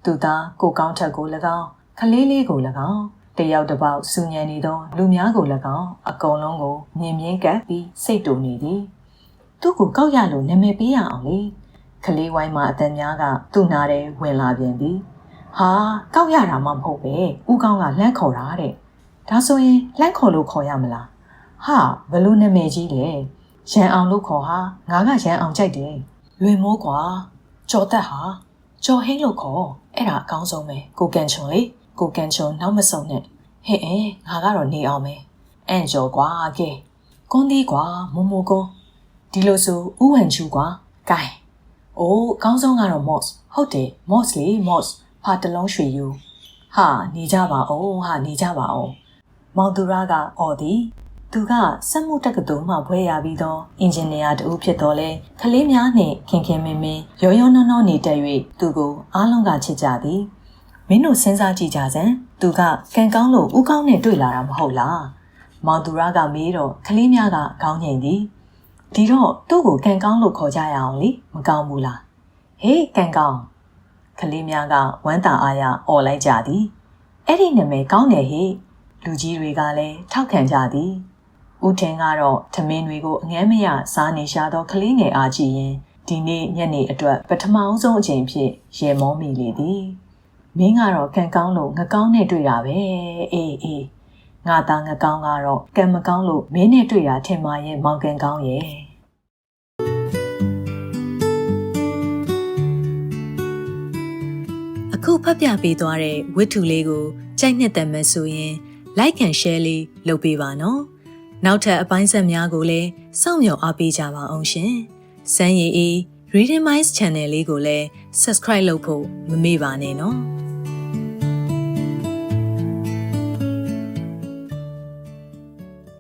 သူသားကိုကောင်းထက်ကို၎င်းခလေးလေးကို၎င်းတယောက်တစ်ပေါက်စူညံနေသောလူများကို၎င်းအကုန်လုံးကိုမြင်မြင်ကပ်ပြီးစိတ်တူနေသည်သူ့ကိုကောက်ရလို့နာမည်ပေးရအောင်လေခလေးဝိုင်းမှာအတန်များကသူ့နားထဲဝင်လာပြန်သည်ဟာကောက်ရတာမှမဟုတ်ပဲဦးကောင်းကလှမ်းခေါ်တာတဲ့ဒါဆိုရင်လှမ်းခေါ်လို့ခေါ်ရမလားဟာဘလို့နာမည်ကြီးလဲရန်အောင်လို့ခေါ်ဟာငါကရန်အောင်ကြိုက်တယ်လွေမိုးကွာကြော်တက်ဟာကြော်ဟင်းလို့ခေါ်အဲ့ဒါအကောင်းဆုံးပဲကိုကန်ချွန်လေကိုကန်ချွန်နောက်မဆုံးနဲ့ဟဲ့ငါကတော့နေအောင်ပဲအန်ကျော်ကွာကဲကွန်းသေးကွာမိုးမိုးကွန်းဒီလိုဆိုဥဝံချူကွာဂိုင်အိုးအကောင်းဆုံးကတော့ moss ဟုတ်တယ် moss လေ moss ဖာတလုံးရွှေယူဟာနေကြပါအောင်မောင်သူရကအော်သည်သူကစက်မှုတက္ကသိုလ်မှဘွဲရပြီးသောအင်ဂျင်နီယာတဦးဖြစ်တော်လဲခလေးများနှင့်ခင်ခင်မင်းမင်းရောရောနှောနှောနေတတ်၍သူကိုအားလုံးကချစ်ကြသည်မင်းတို့စဉ်းစားကြည့်ကြစမ်းသူကကန်ကောင်းလို့ဦးကောင်းနဲ့တွေ့လာတာမဟုတ်လားမောင်သူရကမေးတော့ခလေးများကခေါင်းငိန်သည်ဒီတော့သူ့ကိုကန်ကောင်းလို့ခေါ်ကြရအောင်လေမကောင်းဘူးလားဟေးကန်ကောင်းခလေးများကဝမ်းသာအားရအော်လိုက်ကြသည်အဲ့ဒီနာမည်ကောင်းတယ်ဟေ့လူကြီးတွေကလည်းထောက်ခံကြသည်ဦးထင်ကတော့ထမင်းတွေကိုအငမ်းမရစားနေရှာသောကလေးငယ်အားကြည့်ရင်ဒီနေ့ညနေအတွက်ပထမအောင်ဆုံးအချိန်ဖြစ်ရေမောမိလေသည်မင်းကတော့ကံကောင်းလို့ငကောင်းနဲ့တွေ့တာပဲအေးငါသားငကောင်းကတော့ကံမကောင်းလို့မင်းနဲ့တွေ့တာထင်ပါရဲ့မောင်ကံကောင်းရဲ့အခုဖတ်ပြပေးသွားတဲ့ဝတ္ထုလေးကိုကြိုက်နှစ်သက်မှဆိုရင် like and share လေးလုပ်ပေးပါနော်နောက်ထပ်အပိုင်းဆက်များကိုလည်းစောင့်မျှော်အားပေးကြပါအောင်ရှင်စမ်းရည် Reading Minds Channel လေးကိုလည်း subscribe လုပ်ဖို့မမေ့ပါနဲ့နော်